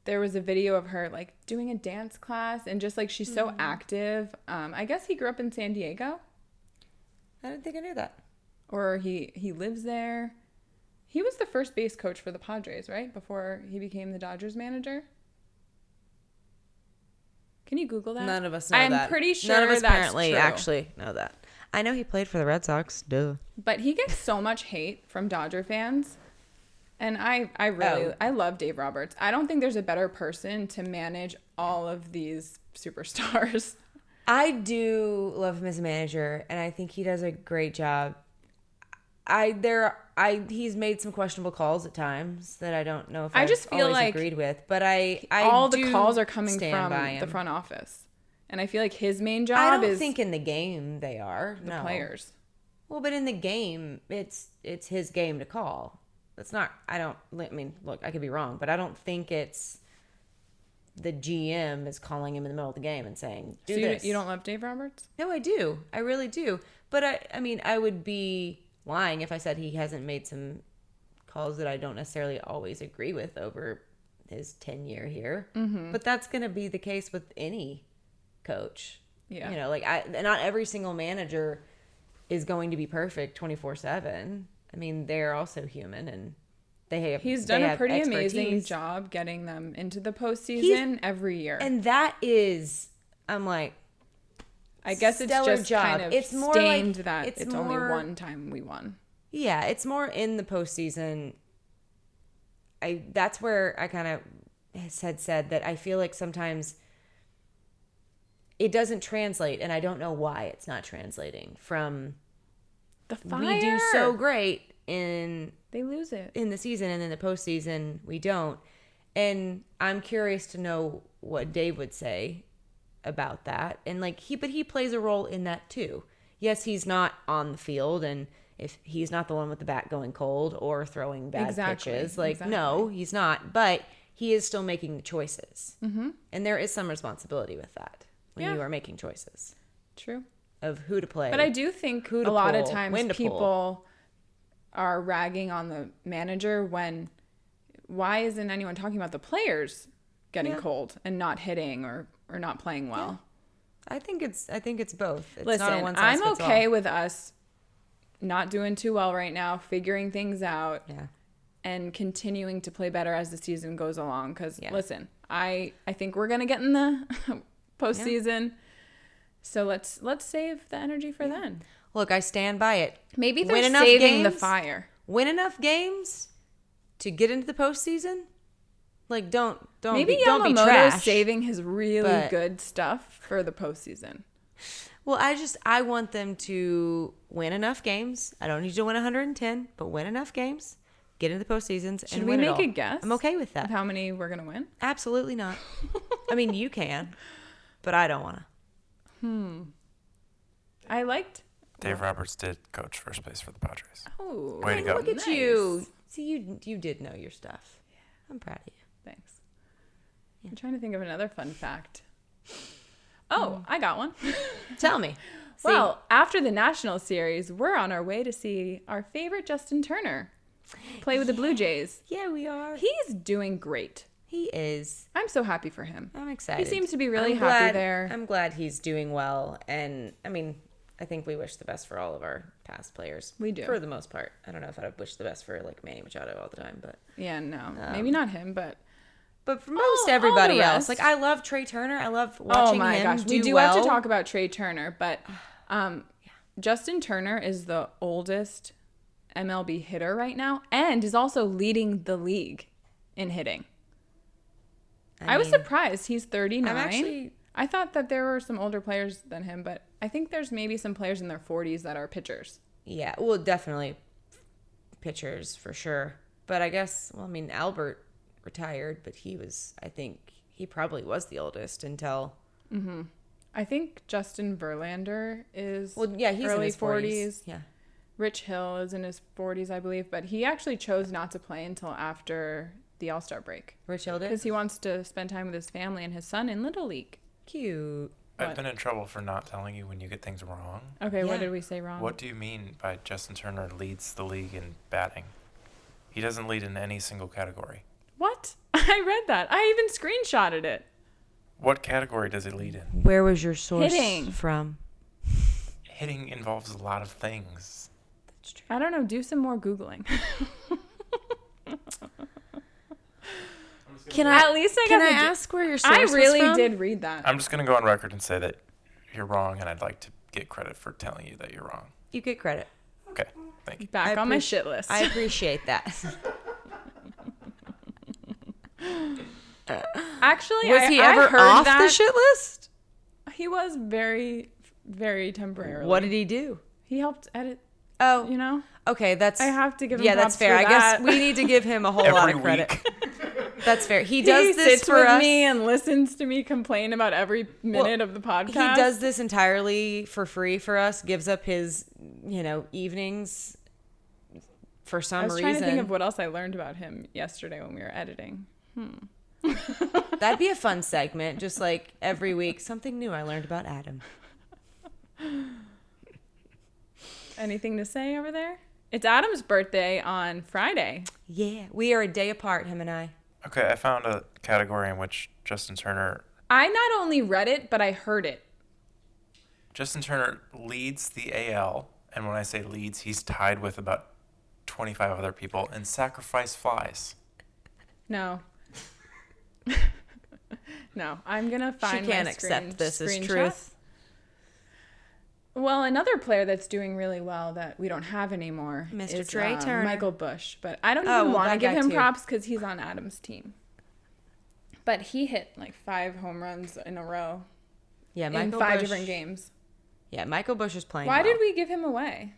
there was a video of her like doing a dance class and just like she's so active. I guess he grew up in San Diego. I didn't think I knew that. Or he lives there. He was the first base coach for the Padres, right? Before he became the Dodgers manager. Can you Google that? None of us know I'm that. pretty sure None of us that's apparently true. actually know that. I know he played for the Red Sox. Duh. But he gets so much hate from Dodger fans. And I love Dave Roberts. I don't think there's a better person to manage all of these superstars. I do love him as a manager, and I think he does a great job. He's made some questionable calls at times that I don't know if I I've just feel always like agreed with, but I all do the calls are coming stand by from him. the front office. And I feel like his main I job don't is think in the game they are. the No. players. Well, but in the game, it's his game to call. It's not. I mean, look, I could be wrong, but I don't think it's the GM is calling him in the middle of the game and saying, "Do So this." you don't love Dave Roberts? No, I do. I really do. But I mean, I would be lying if I said he hasn't made some calls that I don't necessarily always agree with over his tenure here. Mm-hmm. But that's going to be the case with any coach. Yeah. You know, like not every single manager is going to be perfect 24/7. I mean, they're also human, and He's done a pretty amazing expertise. job getting them into the postseason every year. And that is, I'm like, I guess it's stellar just job. kind of It's more stained like- that it's it's only more- one time we won. yeah, it's more in the postseason. That's where I kind of said that I feel like sometimes it doesn't translate, and I don't know why it's not translating from The fire. we do so great in They lose it. the season, and in the postseason we don't. And I'm curious to know what Dave would say about that. And like he plays a role in that too. Yes, he's not on the field, and if he's not the one with the bat going cold or throwing bad pitches, like no, he's not. But he is still making the choices, and there is some responsibility with that when you are making choices True. of who to play. But I do think who a to lot of pull, times when to people are ragging on the manager when why isn't anyone talking about the players getting cold and not hitting or not playing well? I think it's both. It's Listen, not a one size I'm fits okay all. with us not doing too well right now, figuring things out. Yeah. And continuing to play better as the season goes along. Because, Yeah. listen, I think we're going to get in the postseason. So let's save the energy for then. Look, I stand by it. Maybe they're Win enough saving the games, fire. Win enough games to get into the postseason. Like don't Maybe be, don't be Yamamoto's trash. saving his really but- good stuff for the postseason. Well, I want them to win enough games. I don't need you to win 110, but win enough games, get into the postseasons, Should and we win it make all. a guess? I'm okay with Of that. how many we're going to win? Absolutely not. I mean, you can, but I don't want to. I liked. Dave Roberts did coach first base for the Padres. Oh, Way to go. Look at Nice. you. See, you did know your stuff. I'm proud of you. Thanks. I'm trying to think of another fun fact. Oh, I got one. Tell me. Well, after the National Series, we're on our way to see our favorite Justin Turner play with the Blue Jays. Yeah, we are. He's doing great. He is. I'm so happy for him. I'm excited. He seems to be really I'm happy glad- there. I'm glad he's doing well. And I mean, I think we wish the best for all of our past players. We do. For the most part. I don't know if I'd wish the best for like Manny Machado all the time, but Yeah, no, maybe not him, but for most all the everybody else. rest. Like I love Trea Turner. I love oh watching my him gosh, do we do well. have to talk about Trea Turner. But Justin Turner is the oldest MLB hitter right now, and is also leading the league in hitting. I was mean, surprised. He's 39. I thought that there were some older players than him, but I think there's maybe some players in their 40s that are pitchers. Yeah, well, definitely pitchers for sure. But I guess, well, I mean, Albert retired, but I think he probably was the oldest until. I think Justin Verlander is Well, yeah, he's early in his 40s. Yeah. Rich Hill is in his 40s, I believe, but he actually chose not to play until after the All-Star break Rich Hill did? because he wants to spend time with his family and his son in Little League. Cute. I've been in trouble for not telling you when you get things wrong. Okay, Yeah. what did we say wrong? What do you mean by Justin Turner leads the league in batting? He doesn't lead in any single category. What? I I read that. I even screenshotted it. What category does it lead in? Where was your source Hitting. from? Hitting involves a lot of things. I don't know. Do some more Googling. Can I At least can got I the- ask where your source I was really from? did read that. I'm just going to go on record and say that you're wrong, and I'd like to get credit for telling you that you're wrong. You get credit. Okay, thank you. Back I on my appreci- shit list. I appreciate that. Actually, Was he I ever heard off that the shit list? He was very, very temporarily. What did he do? He helped edit? Oh, You know, okay. That's I have to give him. yeah. That's props fair. for I guess that. we need to give him a whole lot Every of credit. week. That's fair. He He does this sits for with us. me and listens to me complain about every minute of the podcast. He does this entirely for free for us. Gives up his, evenings for some I was reason. trying to think of what else I learned about him yesterday when we were editing. That'd be a fun segment. Just like every week, something new I learned about Adam. Anything to say over there? It's Adam's birthday on Friday. Yeah, we are a day apart, him and I. Okay, I found a category in which Justin Turner I not only read it, but I heard it. leads the AL, and when I say leads, he's tied with about 25 other people in sacrifice flies. No. No, I'm going to find She can't my accept this as screenshot. truth. Well, another player that's doing really well that we don't have anymore Mr. is Trea Turner. Michael Bush. But I don't Oh, even well, want to that give guy him too. props because he's on Adam's team. But he hit like 5 home runs in a row Yeah, in Michael 5 Bush. different games. Yeah, Michael Bush is playing. Why well. did we give him away?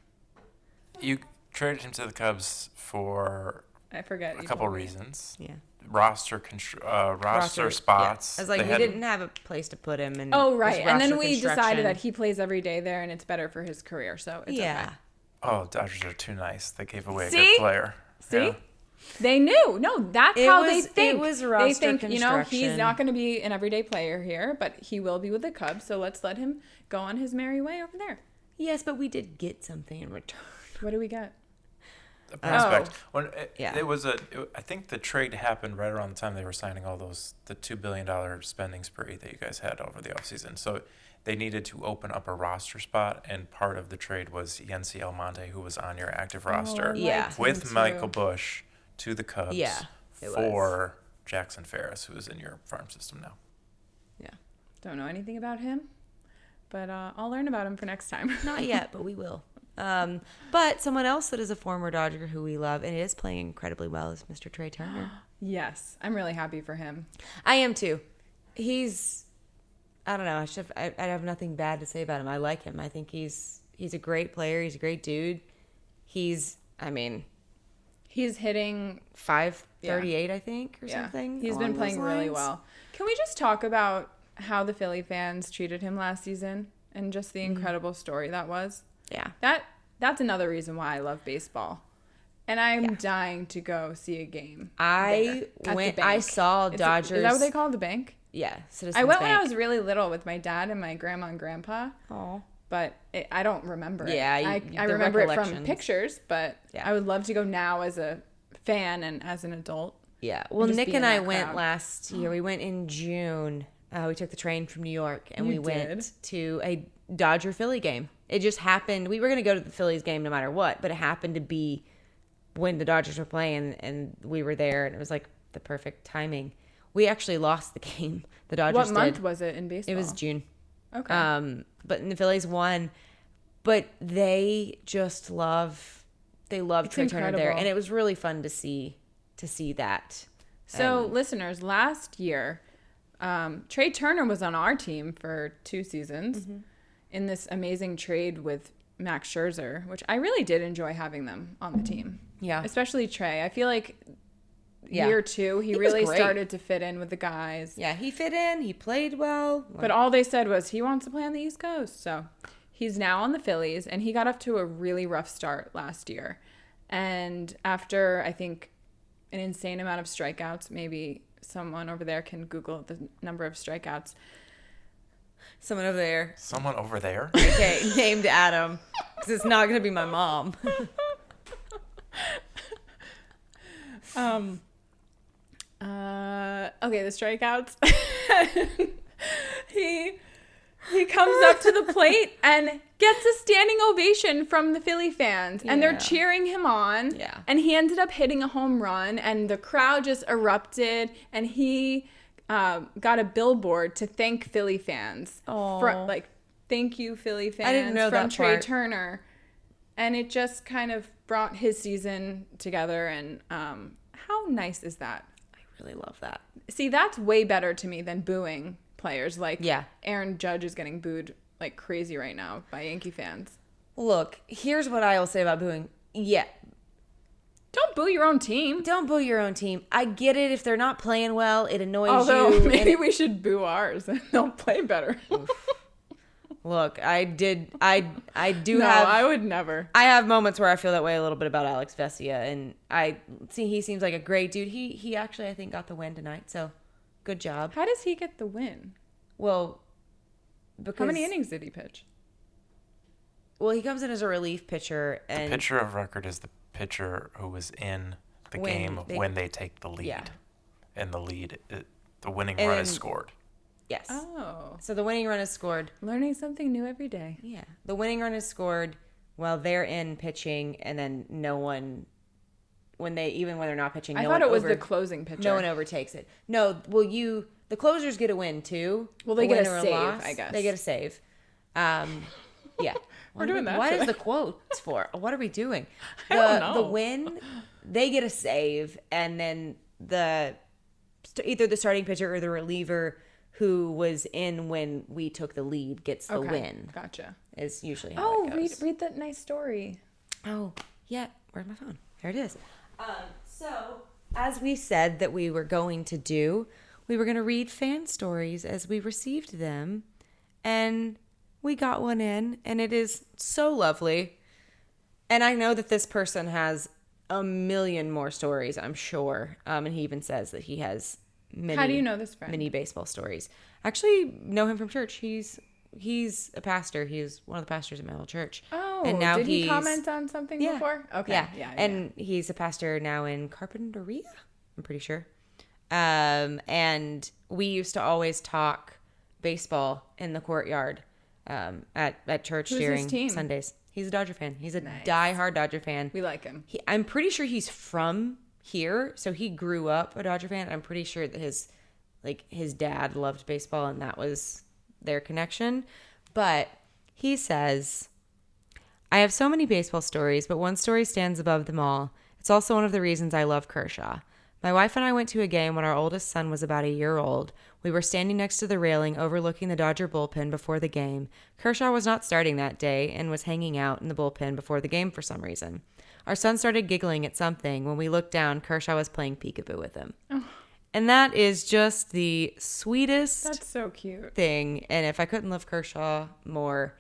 You traded him to the Cubs for I forget. a you couple told me. reasons. Yeah. roster spots. Yeah. I was like, They we had- didn't have a place to put him. And Oh, his right. And then roster we decided construction. that he plays every day there and it's better for his career. So it's Yeah. okay. Oh, Dodgers are too nice. They gave away a See? good player. See? Yeah. They knew. No, that's It how was- they think. it was they roster think, he's construction. not going to be an everyday player here, but he will be with the Cubs. So let's let him go on his merry way over there. Yes, but we did get something in return. What do we get? The prospect. Oh. When Yeah. I think the trade happened right around the time they were signing all the $2 billion spending spree that you guys had over the offseason. So they needed to open up a roster spot, and part of the trade was Yency Almonte, who was on your active roster, I Yeah. liked him with too. Michael Bush to the Cubs Yeah, it was. for Jackson Ferris, who is in your farm system now. Yeah. Don't know anything about him, but I'll learn about him for next time. Not yet, but we will. But someone else that is a former Dodger who we love and is playing incredibly well is Mr. Trea Turner. Yes, I'm really happy for him. I am too. I don't know. I have nothing bad to say about him. I like him. I think he's a great player. He's a great dude. He's hitting 538, I think, or something. He's been along playing those really lines. well. Can we just talk about how the Philly fans treated him last season and just the incredible story that was? Yeah. That's another reason why I love baseball. And I'm dying to go see a game. I there, at the went. bank. I saw Dodgers. Is that what they call it, the bank? Yeah, Citizens I went Bank. when I was really little with my dad and my grandma and grandpa, Oh. but I don't remember it. Yeah, I the remember it from recollections. pictures, but Yeah. I would love to go now as a fan and as an adult. Yeah. Well, just Nick be in and I that went crowd. last year. We went in June. We took the train from New York and You we went did? to a Dodger Philly game. It just happened. We were going to go to the Phillies game no matter what, but it happened to be when the Dodgers were playing and we were there, and it was like the perfect timing. We actually lost the game. The Dodgers What month did. was it in baseball? It was June. Okay. But the Phillies won. But they just love Trea Turner there, incredible. and it was really fun to see that. So, listeners, last year, Trea Turner was on our team for 2 seasons in this amazing trade with Max Scherzer, which I really did enjoy having them on the team. Yeah. Especially Trey. I feel like Yeah. year 2, he He was really great. started to fit in with the guys. Yeah, he fit in. He played well. But all they said was he wants to play on the East Coast. So he's now on the Phillies, and he got off to a really rough start last year. And after, I think, an insane amount of strikeouts, maybe someone over there can Google the number of strikeouts. Someone over there, Someone over there? okay, named Adam, because it's not going to be my mom. Okay, the strikeouts. He comes up to the plate and gets a standing ovation from the Philly fans. And they're cheering him on. Yeah. And he ended up hitting a home run. And the crowd just erupted. And he got a billboard to thank Philly fans. Oh. Thank you, Philly fans. I didn't know from that Trea part. Turner. And it just kind of brought his season together. And how nice is that? I really love that. See, that's way better to me than booing players. Yeah. Aaron Judge is getting booed like crazy right now by Yankee fans. Look, here's what I will say about booing. Yeah. Don't boo your own team. Don't boo your own team. I get it if they're not playing well. It annoys Although you. maybe we should boo ours and they'll play better. Look, I do No, have. I would never. I have moments where I feel that way a little bit about Alex Vesia, and he seems like a great dude. He actually, I think, got the win tonight, so good job. How does he get the win? Well, because How many innings did he pitch? Well, he comes in as a relief pitcher, The and pitcher of record is the pitcher who was in the game when they take the lead. Yeah. And the winning And run then- is scored. yes. Oh, So the winning run is scored. learning something new every day. Yeah, the winning run is scored while they're in pitching, and then no one, when they're not pitching, I no thought one it was the closing pitcher. no one overtakes it. No, well, the closers get a win too. Well, they get win a or save, loss. I guess. They get a save. Yeah. We're doing that What is today. the quotes for? What are we doing? I don't know. The win, they get a save, and then either the starting pitcher or the reliever who was in when we took the lead gets the win. Gotcha. Is usually how it goes. read that nice story. Oh, yeah. Where's my phone? There it is. So, as we said that we were going to do, we were going to read fan stories as we received them. And we got one in, and it is so lovely. And I know that this person has a million more stories, I'm sure. And he even says that he has many. How do you know this friend? Many baseball stories. Actually, know him from church. He's a pastor. He's one of the pastors at my old church. Oh, and now did he he's comment on something before? Okay. Yeah. And he's a pastor now in Carpinteria, I'm pretty sure. And we used to always talk baseball in the courtyard at church Who's during his team? Sundays. He's a Dodger fan. He's a Nice. diehard Dodger fan. We like him. I'm pretty sure he's from here, so he grew up a Dodger fan. I'm pretty sure that his dad loved baseball, and that was their connection. But he says, I have so many baseball stories, but one story stands above them all. It's also one of the reasons I love Kershaw. My wife and I went to a game when our oldest son was about a year old. We were standing next to the railing overlooking the Dodger bullpen before the game. Kershaw was not starting that day and was hanging out in the bullpen before the game for some reason. Our son started giggling at something. When we looked down, Kershaw was playing peekaboo with him. Oh. And that is just the sweetest That's so cute. thing. And if I couldn't love Kershaw more,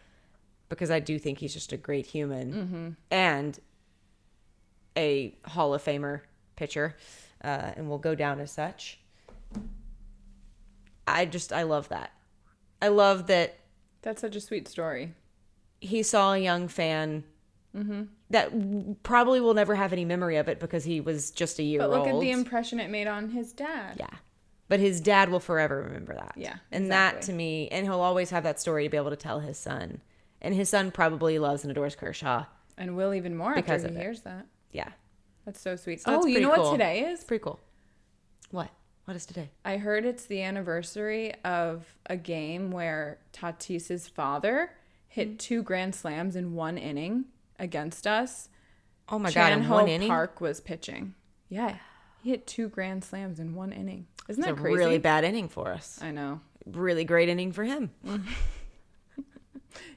because I do think he's just a great human and a Hall of Famer pitcher, and will go down as such. I love that. I love that That's such a sweet story. he saw a young fan that probably will never have any memory of it because he was just a year old. But look at the impression it made on his dad. Yeah. But his dad will forever remember that. Yeah, And that to me, and he'll always have that story to be able to tell his son. And his son probably loves and adores Kershaw. And will even more Because after of he it. hears that. Yeah. That's so sweet. So that's you pretty know cool. what today is? It's pretty cool. What? What is today? I heard it's the anniversary of a game where Tatis's father hit 2 grand slams in 1 inning against us. Oh my God, in 1 inning? Park was pitching. Yeah. He hit 2 grand slams in 1 inning. Isn't It's that a crazy? really bad inning for us. I know. Really great inning for him.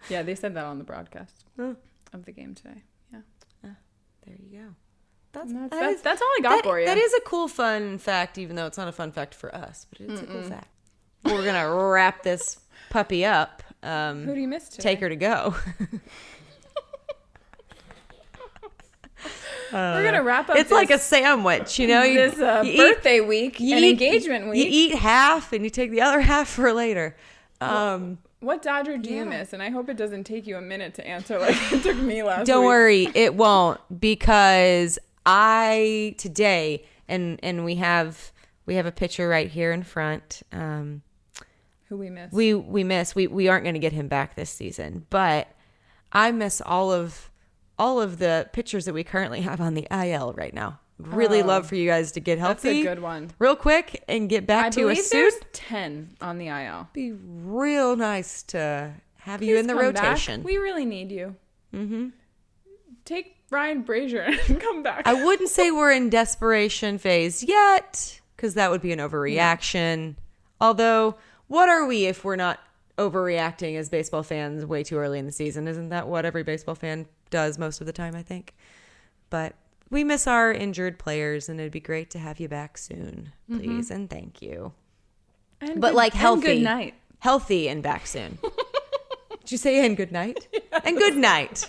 Yeah, they said that on the broadcast of the game today. Yeah. There you go. And that's all I got for you. That is a cool fun fact, even though it's not a fun fact for us, but it's a cool fact. We're going to wrap this puppy up. Who do you miss today? Take her to go. We're going to wrap up It's like a sandwich, you know? this you birthday week you and eat- engagement week. You eat half and you take the other half for later. What Dodger do you miss? And I hope it doesn't take you a minute to answer like it took me last week. Don't worry, it won't, because today, and we have We have a picture right here in front. Who we miss. We miss. We aren't going to get him back this season, but I miss all of the pitchers that we currently have on the IL right now. Really love for you guys to get healthy. That's a good one. Real quick and get back to us soon. There's 10 on the IL. Be real nice to have you in the rotation. Back. We really need you. Mm-hmm. Take Ryan Brazier and come back. I wouldn't say we're in desperation phase yet, because that would be an overreaction. Yeah. Although, what are we if we're not overreacting as baseball fans way too early in the season? Isn't that what every baseball fan does most of the time, I think? But we miss our injured players, and it'd be great to have you back soon, please, and thank you. And but like healthy, and good night. Healthy and back soon. Did you say and good night? Yeah, and good night.